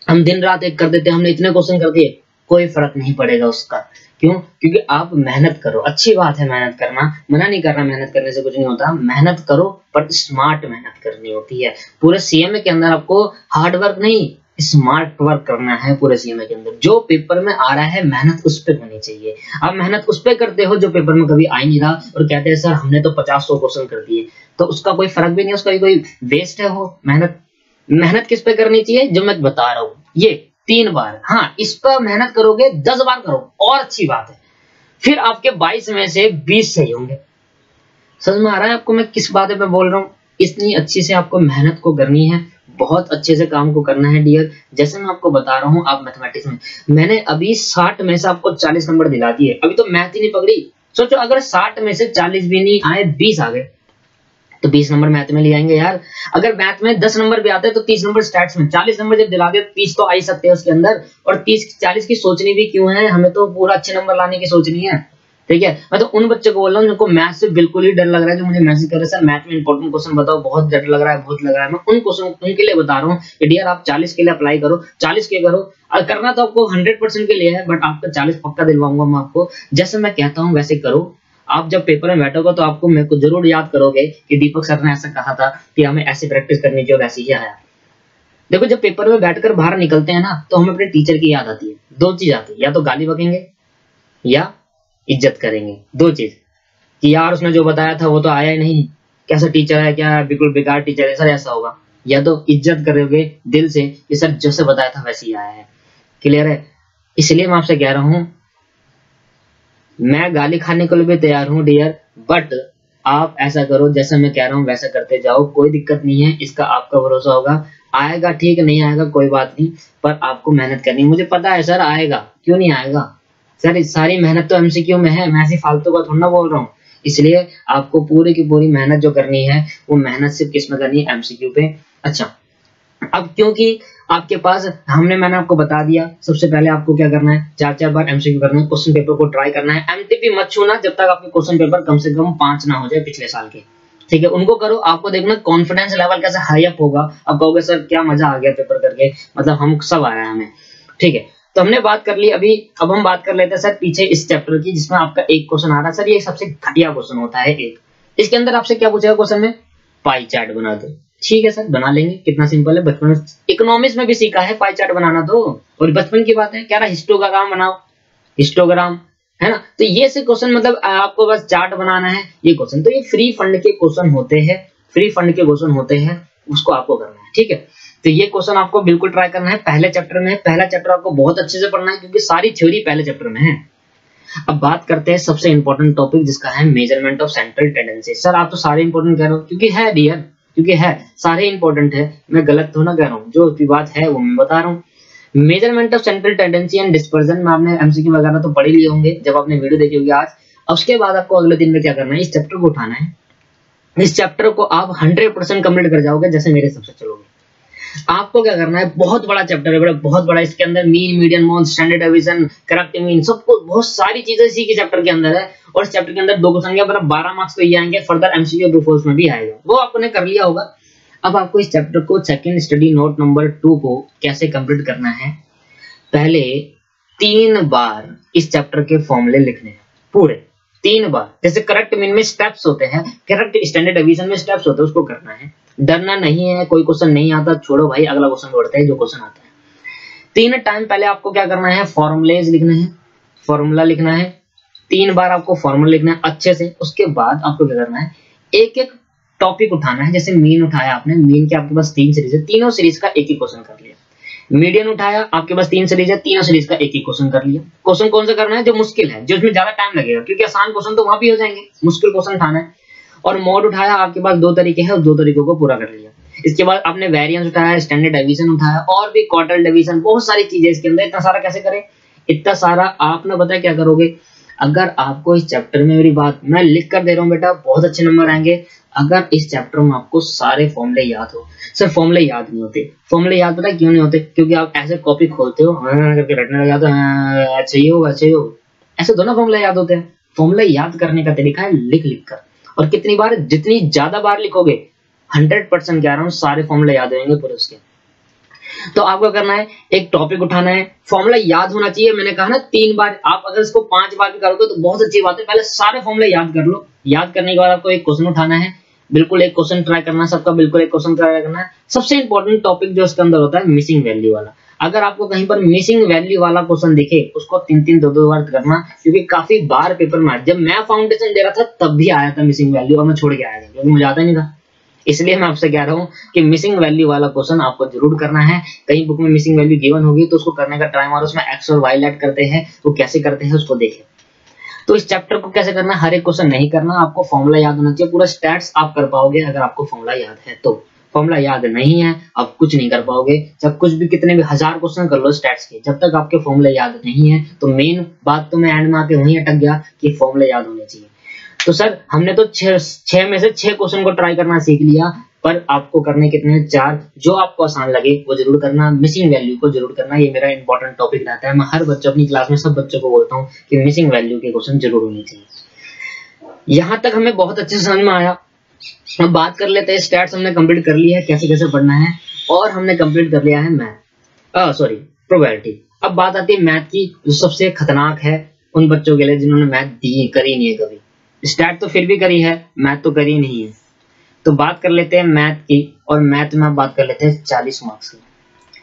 हम दिन रात एक कर देते हैं, हमने इतने क्वेश्चन कर दिए, कोई फर्क नहीं पड़ेगा उसका। क्यों? क्योंकि आप मेहनत करो, अच्छी बात है मेहनत करना, मना नहीं कर रहा, मेहनत करने से कुछ नहीं होता, मेहनत करो, पर स्मार्ट मेहनत करनी होती है। पूरे सीएमए के अंदर आपको हार्ड वर्क नहीं, स्मार्ट वर्क करना है। पूरे सीएमए के अंदर जो पेपर में आ रहा है मेहनत उस पर होनी चाहिए। आप मेहनत उस पर करते हो जो पेपर में कभी आ ही नहीं रहा, और कहते हैं सर हमने तो 50-100 क्वेश्चन कर दिए, तो उसका कोई फर्क भी नहीं, उसका भी कोई वेस्ट है वो मेहनत। मेहनत किस पे करनी चाहिए, जो मैं बता रहा हूँ, ये 3 बार, हाँ इस पर मेहनत करोगे, 10 बार करो और अच्छी बात है, फिर आपके 22 में से 20 सही होंगे। समझ में आ रहा है आपको मैं किस बात पे बोल रहा हूँ? इतनी अच्छी से आपको मेहनत को करनी है, बहुत अच्छे से काम को करना है डियर। जैसे मैं आपको बता रहा हूँ, आप मैथमेटिक्स में, मैंने अभी 60 में से आपको 40 नंबर दिला दिए, अभी तो मैथ ही नहीं पकड़ी। सोचो अगर 60 में से 40 भी नहीं आए, 20 आ गए, तो 20 नंबर मैथ में ले आएंगे यार। अगर मैथ में 10 नंबर भी आते हैं तो 30 नंबर स्टैट्स में, 40 नंबर जब दिला दे 30 तो आ ही सकते हैं उसके अंदर। और 30-40 की सोचनी भी क्यों है, हमें तो पूरा अच्छे नंबर लाने की सोचनी है, ठीक है। मैं तो उन बच्चों को बोल रहा हूँ जिनको मैथ से बिल्कुल ही डर लग रहा है, जो मुझे मैसेज कर रहे हैं सर मैथ में इंपॉर्टेंट क्वेश्चन बताओ, बहुत डर लग रहा है, बहुत लग रहा है। मैं उन क्वेश्चन उनके लिए बता रहा हूँ कि डियर आप 40 के लिए अप्लाई करो, 40 के करो, और करना तो आपको 100% के लिए है, बट आपका 40 पक्का दिलवाऊंगा मैं आपको। जैसे मैं कहता हूँ वैसे करो। आप जब पेपर में बैठोगे तो आपको मेरे को जरूर याद करोगे कि दीपक सर ने ऐसा कहा था कि हमें ऐसी प्रैक्टिस करनी चाहिए, वैसे ही आया। देखो जब पेपर में बैठकर बाहर निकलते हैं ना, तो हमें अपने टीचर की याद आती है। 2 चीज आती है, या तो गाली बकेंगे या इज्जत करेंगे, 2 चीज, कि यार उसने जो बताया था वो तो आया ही नहीं, कैसा टीचर है, क्या बिल्कुल बेकार टीचर है सर, ऐसा होगा। या तो इज्जत करोगे दिल से कि सर जैसे बताया था वैसे ही आया है। क्लियर है? इसलिए मैं आपसे कह रहा हूं, मैं गाली खाने के लिए भी तैयार हूं डियर, बट आप ऐसा करो जैसा मैं कह रहा हूँ वैसा करते जाओ, कोई दिक्कत नहीं है, इसका आपका भरोसा होगा। आएगा ठीक, नहीं आएगा कोई बात नहीं, पर आपको मेहनत करनी है। मुझे पता है सर आएगा, क्यों नहीं आएगा सर, सारी मेहनत तो एमसीक्यू में है, मैं ऐसी फालतू का थोड़ा ना बोल रहा हूँ। इसलिए आपको पूरी की पूरी मेहनत जो करनी है वो मेहनत सिर्फ किस में करनी है, एमसीक्यू पे। अच्छा, अब क्योंकि आपके पास मैंने आपको बता दिया, सबसे पहले आपको क्या करना है, 4-4 बार एमसीक्यू करना है, क्वेश्चन पेपर को ट्राई करना है। एमटीपी मत छूना जब तक आपके क्वेश्चन पेपर कम से कम 5 ना हो जाए पिछले साल के, ठीक है, उनको करो। आपको देखना कॉन्फिडेंस लेवल कैसे हाई अप होगा। अब कहोगे सर क्या मजा आ गया पेपर करके, मतलब हम सब आ रहा है हमें, ठीक है। तो हमने बात कर ली अभी, अब हम बात कर लेते हैं सर पीछे इस चैप्टर की, जिसमें आपका एक क्वेश्चन आ रहा है सर, ये सबसे घटिया क्वेश्चन होता है एक। इसके अंदर आपसे क्या पूछेगा क्वेश्चन में, पाई चार्ट बना दो। ठीक है सर, बना लेंगे, कितना सिंपल है, बचपन में इकोनॉमिक्स में भी सीखा है पाई चार्ट बनाना तो, और बचपन की बात है, कह रहा हिस्टोग्राम बनाओ, हिस्टोग्राम, है ना। तो ये से क्वेश्चन मतलब आपको बस चार्ट बनाना है, ये क्वेश्चन तो ये फ्री फंड के क्वेश्चन होते हैं, फ्री फंड के क्वेश्चन होते हैं, उसको आपको करना है, ठीक है। तो ये क्वेश्चन आपको बिल्कुल ट्राई करना है, पहले चैप्टर में, पहला चैप्टर आपको बहुत अच्छे से पढ़ना है क्योंकि सारी थ्योरी पहले चैप्टर में है। अब बात करते हैं सबसे इंपॉर्टेंट टॉपिक जिसका है measurement of central tendency. Sir आप तो सारे इंपॉर्टेंट कह रहे हो, क्योंकि है डियर, क्योंकि है, सारे इंपॉर्टेंट है, मैं गलत तो ना कह रहा हूँ, जो भी बात है वो मैं बता रहा हूँ। Measurement of central tendency and dispersion में आपने एमसीक्यू वगैरह तो पढ़ ही लिए होंगे जब आपने वीडियो देखी होगी आज। उसके बाद आपको अगले दिन में क्या करना है, इस चैप्टर को उठाना है। इस चैप्टर को आप 100% कंप्लीट कर जाओगे जैसे मेरे सबसे चलोगे। आपको क्या करना है, बहुत बड़ा चैप्टर है, बहुत बड़ा, इसके अंदर mean, median, mode, standard deviation, correct mean, सब कुछ, बहुत सारी चीजें इसी के चैप्टर के अंदर है। और इस चैप्टर के अंदर 2 क्वेश्चन के मतलब 12 मार्क्स तो ये आएंगे, फर्दर एमसीक्यू ग्रुप में भी आएगा, वो आपने कर लिया होगा। अब आपको इस चैप्टर को सेकंड स्टडी नोट नंबर 2 को कैसे कंप्लीट करना है, पहले 3 बार इस चैप्टर के फॉर्मूले लिखने हैं, पूरे 3 बार। जैसे करेक्ट मीन में स्टेप्स होते हैं, करेक्ट स्टैंडर्ड डेविएशन में स्टेप्स होते हैं, उसको करना है। डरना नहीं है, कोई क्वेश्चन नहीं आता छोड़ो भाई, अगला क्वेश्चन बढ़ते हैं जो क्वेश्चन आता है। 3 टाइम पहले आपको क्या करना है, फॉर्मूलेज लिखना है, फॉर्मूला लिखना है, 3 बार आपको फॉर्मूला लिखना है अच्छे से। उसके बाद आपको क्या करना है, एक एक टॉपिक उठाना है। जैसे मीन उठाया आपने, मीन के आपके पास 3 सीरीज है, तीनों सीरीज का एक ही क्वेश्चन कर लिया। मीडियन उठाया, आपके पास 3 सीरीज है, तीनों सीरीज का एक ही क्वेश्चन कर लिया। क्वेश्चन कौन सा करना है, जो मुश्किल है, जिसमें ज्यादा टाइम लगेगा, क्योंकि आसान क्वेश्चन तो वहां भी हो जाएंगे, मुश्किल क्वेश्चन उठाना है। और मोड उठाया, आपके पास 2 तरीके हैं, 2 तरीकों को पूरा कर लिया। इसके बाद आपने वेरिएंस उठाया, स्टैंडर्ड डेविएशन उठाया, और भी क्वार्टर डेविएशन, बहुत सारी चीजें इसके अंदर। इतना सारा कैसे करें, इतना सारा आपने पता क्या करोगे, अगर आपको इस चैप्टर में, मेरी बात मैं लिख कर दे रहा हूँ बेटा, बहुत अच्छे नंबर आएंगे अगर इस चैप्टर में आपको सारे फॉर्मूले याद हो। सर फॉर्मूले याद नहीं होते, फॉर्मूले याद पता क्यों नहीं होते, क्योंकि आप ऐसे कॉपी खोलते हो करके रटने लग जाते हो, चाहिए होगा चाहिए होगा, ऐसे दोनों फॉर्मूले याद होते हैं। फॉर्मूले याद करने का तरीका है लिख लिख कर, और कितनी बार, जितनी ज्यादा बार लिखोगे 100% कह रहा हूँ सारे फॉर्मूले याद होंगे पूरे उसके। तो आपको करना है, एक टॉपिक उठाना है, फॉर्मूला याद होना चाहिए। मैंने कहा ना 3 बार, आप अगर इसको 5 बार भी करोगे तो बहुत अच्छी बात है। पहले सारे फॉर्मूले याद कर लो, याद करने के बाद आपको एक क्वेश्चन उठाना है, बिल्कुल एक क्वेश्चन ट्राई करना है, सबका बिल्कुल एक क्वेश्चन ट्राई करना है। सबसे इंपॉर्टेंट टॉपिक जो इसके अंदर होता है मिसिंग वैल्यू वाला। अगर आपको कहीं पर मिसिंग वैल्यू वाला क्वेश्चन दिखे, उसको 3-3, 2-2 बार करना, क्योंकि काफी बार पेपर में, जब मैं फाउंडेशन दे रहा था तब भी आया था मिसिंग वैल्यू, और मैं छोड़ के आया था क्योंकि मुझे आता नहीं था। इसलिए मैं आपसे कह रहा हूँ कि मिसिंग वैल्यू वाला क्वेश्चन आपको जरूर करना है। कहीं बुक में मिसिंग वैल्यू गिवन होगी तो उसको करने का ट्राई मारो, उसमें एक्स और वाई लेट करते हैं, वो कैसे करते हैं उसको देखें। तो इस चैप्टर को कैसे करना है, हर एक क्वेश्चन नहीं करना, आपको फॉर्मूला याद होना चाहिए। पूरा स्टैट्स आप कर पाओगे अगर आपको फॉर्मूला याद है तो। फॉर्मूला याद नहीं है आप कुछ नहीं कर पाओगे, जब कुछ भी, कितने भी 1000 क्वेश्चन कर लो स्टैट्स के, जब तक आपके फॉर्मूले याद नहीं है। तो मेन बात तो मैं एंड में आके वहीं अटक गया कि फॉर्मूले याद होने चाहिए। तो सर हमने तो 6 में से 6 क्वेश्चन को ट्राई करना सीख लिया, पर आपको करने कितने, 4, जो आपको आसान लगे वो जरूर करना। मिसिंग वैल्यू को जरूर करना, ये मेरा इंपॉर्टेंट टॉपिक रहता है। मैं हर बच्चों, अपनी क्लास में सब बच्चों को बोलता हूँ कि मिसिंग वैल्यू के क्वेश्चन जरूर होने चाहिए। यहाँ तक हमें बहुत अच्छे से समझ में आया। अब बात कर लेते हैं, स्टैट्स हमने कंप्लीट कर लिया है, कैसे कैसे पढ़ना है, और हमने कंप्लीट कर लिया है प्रोबेबिलिटी। अब बात आती है मैथ की, जो सबसे खतरनाक है उन बच्चों के लिए जिन्होंने मैथ करी नहीं है कभी। स्टैट तो फिर भी करी है, मैथ तो करी नहीं है। तो बात कर लेते हैं मैथ की, और मैथ में बात कर लेते हैं 40 मार्क्स की।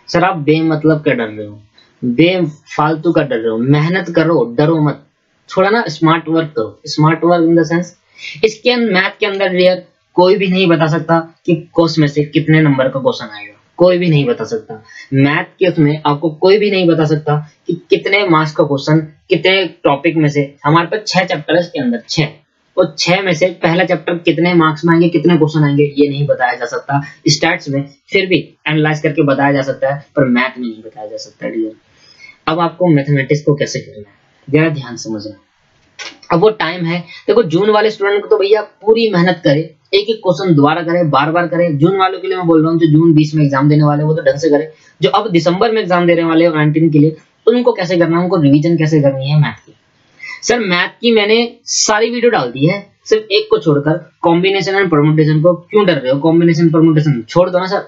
सर आप बेमतलब का डर रहे हो, बेफालतू का डर रहे हो, मेहनत करो, डरो मत, थोड़ा ना स्मार्ट वर्क करो। Smart work in the sense, इसके मैथ के अंदर रियल कोई भी नहीं बता सकता कि कोर्स में से कितने नंबर का क्वेश्चन आएगा, कोई भी नहीं बता सकता। मैथ के उसमें आपको कोई भी नहीं बता सकता कि कितने मार्क्स का क्वेश्चन, कितने टॉपिक में से। हमारे पास 6 चैप्टर है इसके अंदर, 6 और 6 में से पहला चैप्टर कितने मार्क्स में आएंगे, कितने क्वेश्चन आएंगे, ये नहीं बताया जा सकता। स्टैट्स में फिर भी एनालाइज करके बताया जा सकता है, पर मैथ में नहीं बताया जा सकता। अब आपको मैथमेटिक्स को कैसे करना है, जरा ध्यान समझना। अब वो टाइम है, देखो जून वाले स्टूडेंट को तो भैया पूरी मेहनत करे, एक एक क्वेश्चन दोबारा करे, बार बार करे। जून वालों के लिए मैं बोल रहा हूँ, जो जून 20 में एग्जाम देने वाले वो तो ढंग से करे। जो अब दिसंबर में एग्जाम देने वाले 19 के लिए, उनको कैसे करना है, उनको रिवीजन कैसे करनी है मैथ की। सर मैथ की मैंने सारी वीडियो डाल दी है, सिर्फ एक को छोड़कर, कॉम्बिनेशन एंड परमुटेशन को। क्यों डर रहे हो, कॉम्बिनेशन परमुटेशन छोड़ दो ना सर।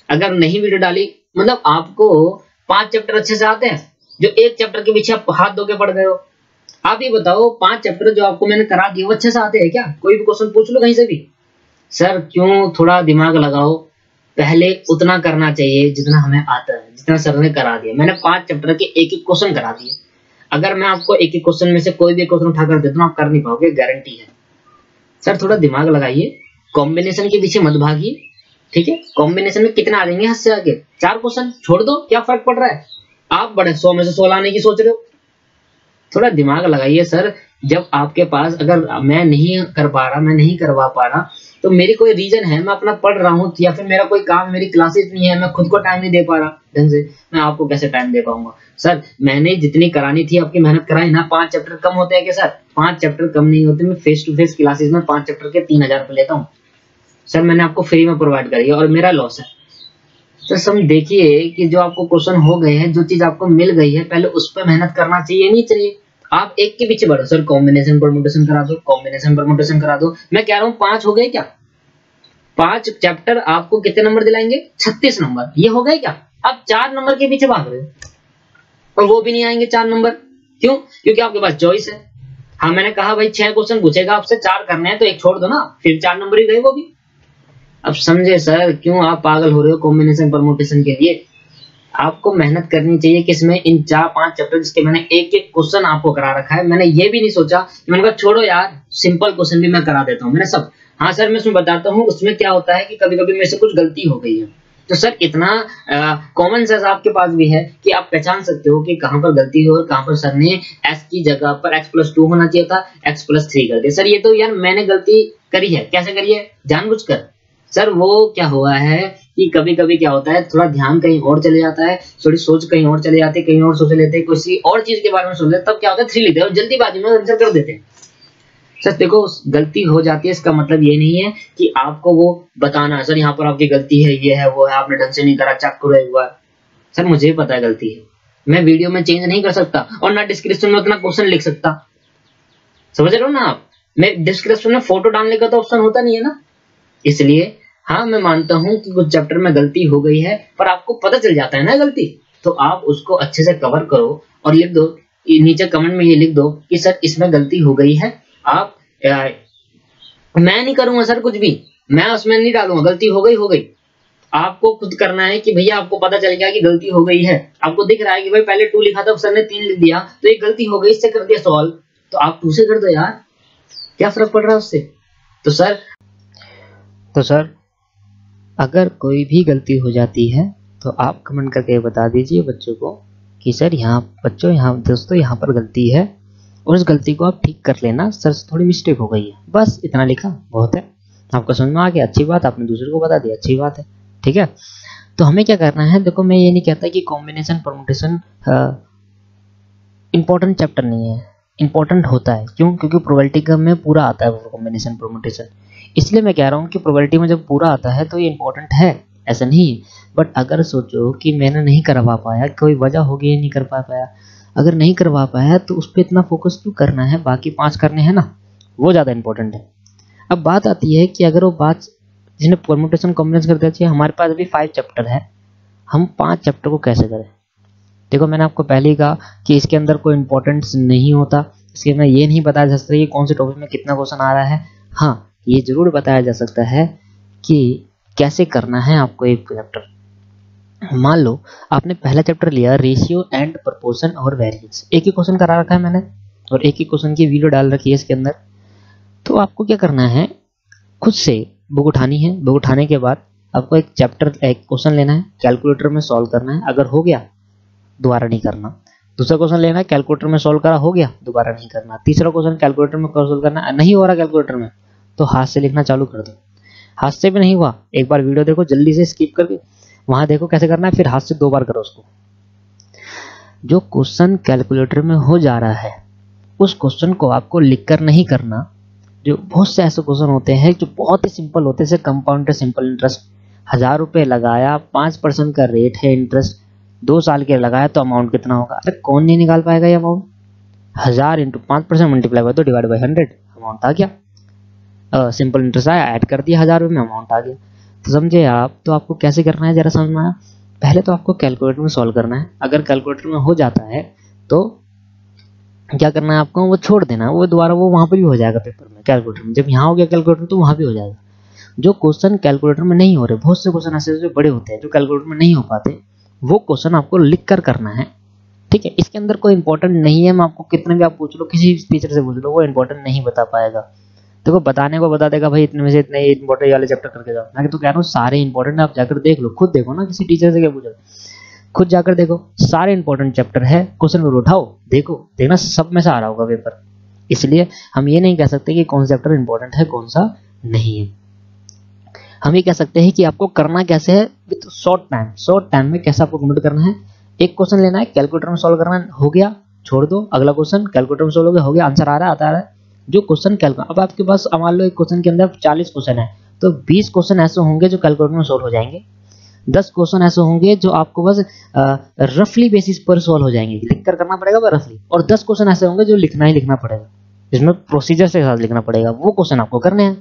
अगर नहीं वीडियो डाली, मतलब आपको 5 चैप्टर अच्छे से आते हैं, जो एक चैप्टर के पीछे आप हाथ धो के पढ़ गए हो। आप ये बताओ 5 चैप्टर जो आपको मैंने करा दिए वो अच्छे से आते हैं क्या? कोई भी क्वेश्चन पूछ लो कहीं से भी। सर क्यों, थोड़ा दिमाग लगाओ। पहले उतना करना चाहिए जितना हमें आता है, जितना सर ने करा दिया। मैंने 5 चैप्टर के एक एक क्वेश्चन करा दिए। अगर मैं आपको एक एक क्वेश्चन में से कोई भी क्वेश्चन उठाकर दे दूं, आप कर नहीं पाओगे, गारंटी है। सर थोड़ा दिमाग लगाइए, कॉम्बिनेशन के पीछे मत भागिए, ठीक है? कॉम्बिनेशन में कितना आ जाएंगे हद से आगे, 4 क्वेश्चन छोड़ दो, क्या फर्क पड़ रहा है? आप बड़े 100 में से 16 आने की सोच रहे हो। थोड़ा दिमाग लगाइए सर। जब आपके पास, अगर मैं नहीं कर पा रहा, मैं नहीं करवा पा रहा, तो मेरी कोई रीजन है, मैं अपना पढ़ रहा हूँ, या फिर मेरा कोई काम, मेरी क्लासेस नहीं है, मैं खुद को टाइम नहीं दे पा रहा ढंग से, मैं आपको कैसे टाइम दे पाऊंगा? सर मैंने जितनी करानी थी आपकी मेहनत कराई ना। 5 चैप्टर कम होते हैं क्या सर? 5 चैप्टर कम नहीं होते। मैं फेस टू फेस क्लासेस में 5 चैप्टर के 3000 रुपए लेता हूँ सर। मैंने आपको फ्री में प्रोवाइड करी है और मेरा लॉस है। तो सर देखिए कि जो आपको क्वेश्चन हो गए हैं, जो चीज आपको मिल गई है, पहले उस पर मेहनत करना चाहिए, नहीं चाहिए आप एक के पीछे बढ़ो। सर कॉम्बिनेशन परमुटेशन करा दो, कॉम्बिनेशन परमुटेशन करा दो। मैं कह रहा हूँ 5 हो गए क्या? 5 चैप्टर आपको कितने नंबर दिलाएंगे? 36 नंबर। ये हो गए क्या? आप 4 नंबर के पीछे भाग रहे हो और वो भी नहीं आएंगे 4 नंबर। क्यों? क्योंकि आपके पास चॉइस है। हाँ मैंने कहा भाई 6 क्वेश्चन पूछेगा आपसे, 4 करने हैं तो एक छोड़ दो ना, फिर 4 नंबर ही गए वो भी। अब समझे सर क्यों आप पागल हो रहे हो कॉम्बिनेशन परमुटेशन के लिए? आपको मेहनत करनी चाहिए किसमें, इन 4-5 चैप्टर जिसके मैंने एक एक क्वेश्चन आपको करा रखा है। मैंने ये भी नहीं सोचा कि मैंने कहा छोड़ो यार सिंपल क्वेश्चन भी मैं करा देता हूँ, मैंने सब। हाँ सर मैं उसमें बताता हूँ, उसमें क्या होता है कि कभी कभी मेरे से कुछ गलती हो गई है, तो सर इतना कॉमन सेंस आपके पास भी है कि आप पहचान सकते हो कि कहाँ पर गलती हो और कहाँ पर सर ने x की जगह पर x+2 होना चाहिए था, x+3 कर दिया। सर ये तो यार मैंने गलती करी है। कैसे करी है? जानबूझकर। सर वो क्या हुआ है कि कभी कभी क्या होता है, थोड़ा ध्यान कहीं और चले जाता है, थोड़ी सोच कहीं और चले जाते हैं, कहीं और सोच लेते हैं, किसी और चीज के बारे में सोच लेते, तब क्या होता है 3 लिखते हैं और जल्दीबाजी में आंसर कर देते हैं। सर देखो गलती हो जाती है, इसका मतलब ये नहीं है कि आपको वो बताना है सर यहाँ पर आपकी गलती है, ये है वो है, आपने ढंग से नहीं करा, चक्कू रह हुआ। सर मुझे पता है गलती है, मैं वीडियो में चेंज नहीं कर सकता और ना डिस्क्रिप्शन में उतना क्वेश्चन लिख सकता। समझ रहे हो ना आप? मैं डिस्क्रिप्शन में फोटो डालने का तो ऑप्शन होता नहीं है ना, इसलिए हाँ मैं मानता हूं कि कुछ चैप्टर में गलती हो गई है, पर आपको पता चल जाता है ना गलती, तो आप उसको अच्छे से कवर करो और लिख दो, नीचे कमेंट में ये लिख दो कि सर इसमें गलती हो गई है। आप मैं नहीं करूंगा सर कुछ भी, मैं उसमें नहीं डालूंगा, गलती हो गई। आपको खुद करना है कि भैया आपको पता चल गया कि गलती हो गई है, आपको दिख रहा है कि भाई पहले 2 लिखा था सर ने 3 लिख दिया, तो एक गलती हो गई, इससे कर दिया सॉल्व, तो आप 2 से कर दो यार, क्या फर्क पड़ रहा है उससे? तो सर अगर कोई भी गलती हो जाती है तो आप कमेंट करके बता दीजिए बच्चों को कि सर यहाँ दोस्तों यहाँ पर गलती है और उस गलती को आप ठीक कर लेना, सर से थोड़ी मिस्टेक हो गई है, बस इतना लिखा बहुत है। आपको समझ में आ गया, अच्छी बात, आपने दूसरे को बता दिया, अच्छी बात है, ठीक है। तो हमें क्या करना है, देखो मैं ये नहीं कहता कि कॉम्बिनेशन परमुटेशन इंपॉर्टेंट चैप्टर नहीं है, इंपॉर्टेंट होता है। क्यों? क्योंकि प्रोबेबिलिटी में पूरा आता है वो कॉम्बिनेशन परमुटेशन, इसलिए मैं कह रहा हूँ कि प्रोबेबिलिटी में जब पूरा आता है तो ये इंपॉर्टेंट है, ऐसा नहीं। बट अगर सोचो कि मैंने नहीं करवा पाया, कोई वजह होगी ये नहीं कर पाया, अगर नहीं करवा पाया तो उस पर इतना फोकस क्यों करना है, बाकी 5 करने हैं ना, वो ज़्यादा इंपॉर्टेंट है। अब बात आती है कि अगर वो बात जिन्हें परमुटेशन कॉम्बिनेशन करते चाहिए, हमारे पास अभी 5 चैप्टर है, हम 5 चैप्टर को कैसे करें? देखो मैंने आपको पहले ही कहा कि इसके अंदर कोई इंपॉर्टेंस नहीं होता, इसके अंदर ये नहीं बताया जा सकता कि कौन से टॉपिक में कितना क्वेश्चन आ रहा है। हाँ ये जरूर बताया जा सकता है कि कैसे करना है आपको एक चैप्टर। मान लो आपने पहला चैप्टर लिया रेशियो एंड प्रोपोर्शन और वेरिएंस, एक ही क्वेश्चन करा रखा है मैंने और एक ही क्वेश्चन की वीडियो डाल रखी है इसके अंदर। तो आपको क्या करना है, खुद से बुक उठानी है, बुक उठाने के बाद आपको एक क्वेश्चन लेना है, कैलकुलेटर में सॉल्व करना है, अगर हो गया दोबारा नहीं करना, दूसरा क्वेश्चन लेना है, कैलकुलेटर में सॉल्व करा, हो गया, दोबारा नहीं करना। तीसरा क्वेश्चन कैलकुलेटर में सॉल्व करना, नहीं हो रहा कैलकुलेटर में, तो हाथ से लिखना चालू कर दो। हाथ से भी नहीं हुआ, एक बार वीडियो देखो जल्दी से स्किप करके, वहां देखो कैसे करना है, फिर हाथ से 2 बार करो उसको। जो क्वेश्चन कैलकुलेटर में हो जा रहा है उस क्वेश्चन को आपको लिखकर नहीं करना। जो बहुत से ऐसे क्वेश्चन होते हैं जो बहुत ही सिंपल होते हैं, जैसे कंपाउंड सिंपल इंटरेस्ट, 1000 रुपये लगाया, 5% का रेट है इंटरेस्ट, 2 साल के लगाया तो अमाउंट कितना होगा? अरे कौन नहीं निकाल पाएगा ये अमाउंट? 1000 इंटू 5% मल्टीप्लाई तो डिवाइड बाई 100, अमाउंट आ गया। सिंपल इंटरेस्ट आया, ऐड कर दिया 1000 रुपये में, अमाउंट आ गया। तो समझे आप? तो आपको कैसे करना है जरा समझ में आया? पहले तो आपको कैलकुलेटर में सॉल्व करना है, अगर कैलकुलेटर में हो जाता है तो क्या करना है आपको, वो छोड़ देना, वो दोबारा वो वहां पर भी हो जाएगा पेपर में, कैलकुलेटर में। जब यहाँ हो गया कैलकुलेटर तो वहां भी हो जाएगा। जो क्वेश्चन कैलकुलेटर में नहीं हो रहे, बहुत से क्वेश्चन ऐसे जो बड़े होते हैं जो कैलकुलेटर में नहीं हो पाते, वो क्वेश्चन आपको लिख कर करना है, ठीक है। इसके अंदर कोई इंपॉर्टेंट नहीं है, मैं आपको कितने भी आप पूछ लो, किसी टीचर से पूछ लो, वो इंपॉर्टेंट नहीं बता पाएगा। देखो बताने को बता देगा, भाई इतने में से इतने इंपॉर्टेंट वाले चैप्टर करके जाओ। मैं तो कह रहा हूँ सारे इंपॉर्टेंट आप जाकर देख लो, खुद देखो ना, किसी टीचर से क्या पूछो, खुद जाकर देखो, सारे इंपॉर्टेंट चैप्टर है, क्वेश्चन पेपर उठाओ, देखो, देखना सब में से आ रहा होगा पेपर। इसलिए हम ये नहीं कह सकते कि कौन सा चैप्टर इंपॉर्टेंट है कौन सा नहीं है। हम ये कह सकते हैं कि आपको करना कैसे है, विद शॉर्ट टाइम में कैसे आपको कंप्लीट करना है। एक क्वेश्चन लेना है, कैलकुलेटर में सॉल्व करना है, हो गया, छोड़ दो। अगला क्वेश्चन कैलकुलेटर में सॉल्व हो गया, आंसर आ रहा है, आता है। जो क्वेश्चन कैलकुलेटर, अब आपके पास मान लो एक क्वेश्चन के अंदर 40 क्वेश्चन है, तो 20 क्वेश्चन ऐसे होंगे जो कैलकुलेटर में सॉल्व हो जाएंगे, 10 क्वेश्चन ऐसे होंगे जो आपको बस रफली बेसिस पर सॉल्व हो जाएंगे, लिख कर करना पड़ेगा रफली, और 10 क्वेश्चन ऐसे होंगे जो लिखना ही लिखना पड़ेगा, जिसमें प्रोसीजर से साथ लिखना पड़ेगा, वो क्वेश्चन आपको करने हैं,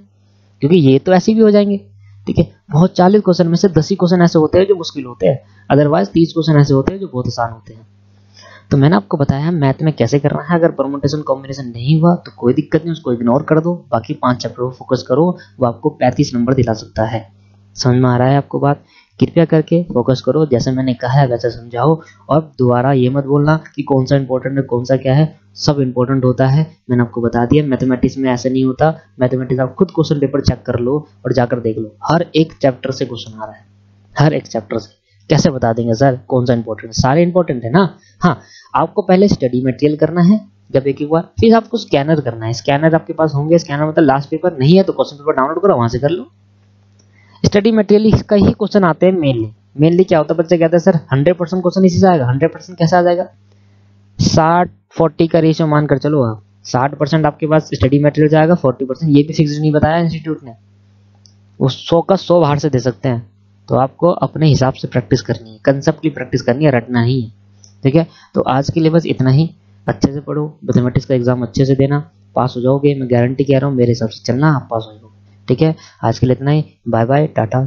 क्योंकि ये तो ऐसे भी हो जाएंगे, ठीक है। बहुत 40 क्वेश्चन में से 10 ही क्वेश्चन ऐसे होते हैं जो मुश्किल होते हैं, अदरवाइज 30 क्वेश्चन ऐसे होते हैं जो बहुत आसान होते हैं। तो मैंने आपको बताया मैथ में कैसे करना है। अगर परमुटेशन कॉम्बिनेशन नहीं हुआ तो कोई दिक्कत नहीं, उसको इग्नोर कर दो, बाकी 5 चैप्टर पर फोकस करो, वो आपको 35 नंबर दिला सकता है। समझ में आ रहा है आपको बात? कृपया करके फोकस करो, जैसे मैंने कहा है वैसे समझाओ, और दोबारा ये मत बोलना कि कौन सा इंपॉर्टेंट है कौन सा क्या है, सब इंपॉर्टेंट होता है, मैंने आपको बता दिया। मैथमेटिक्स में ऐसा नहीं होता, मैथमेटिक्स आप खुद क्वेश्चन पेपर चेक कर लो और जाकर देख लो, हर एक चैप्टर से क्वेश्चन आ रहा है, हर एक चैप्टर से। कैसे बता देंगे सर कौन सा इंपॉर्टेंट है? सारे इंपॉर्टेंट है ना। हाँ, आपको पहले स्टडी मटेरियल करना है जब एक बार, फिर आपको स्कैनर करना है। स्कैनर आपके पास होंगे, स्कैनर मतलब लास्ट पेपर, नहीं है तो क्वेश्चन पेपर डाउनलोड करो, वहां से कर लो। स्टडी मटेरियल का ही क्वेश्चन आते हैं मेनली क्या होता है, बच्चे कहते हैं सर 100% क्वेश्चन इसी से आएगा। 100% कैसे आ जाएगा? 60-40 का रेशियो मानकर चलो आप, 60% आपके पास स्टडी मटेरियल जाएगा, 40% ये भी फिक्स नहीं बताया इंस्टीट्यूट ने, वो 100 का 100 बाहर से दे सकते हैं। तो आपको अपने हिसाब से प्रैक्टिस करनी है, कंसेप्ट की प्रैक्टिस करनी है, रटना ही है, ठीक है। तो आज के लिए बस इतना ही, अच्छे से पढ़ो, मैथमेटिक्स का एग्जाम अच्छे से देना, पास हो जाओगे, मैं गारंटी कह रहा हूँ, मेरे हिसाब से चलना, आप पास हो जाओगे, ठीक है। आज के लिए इतना ही, बाय बाय, टाटा।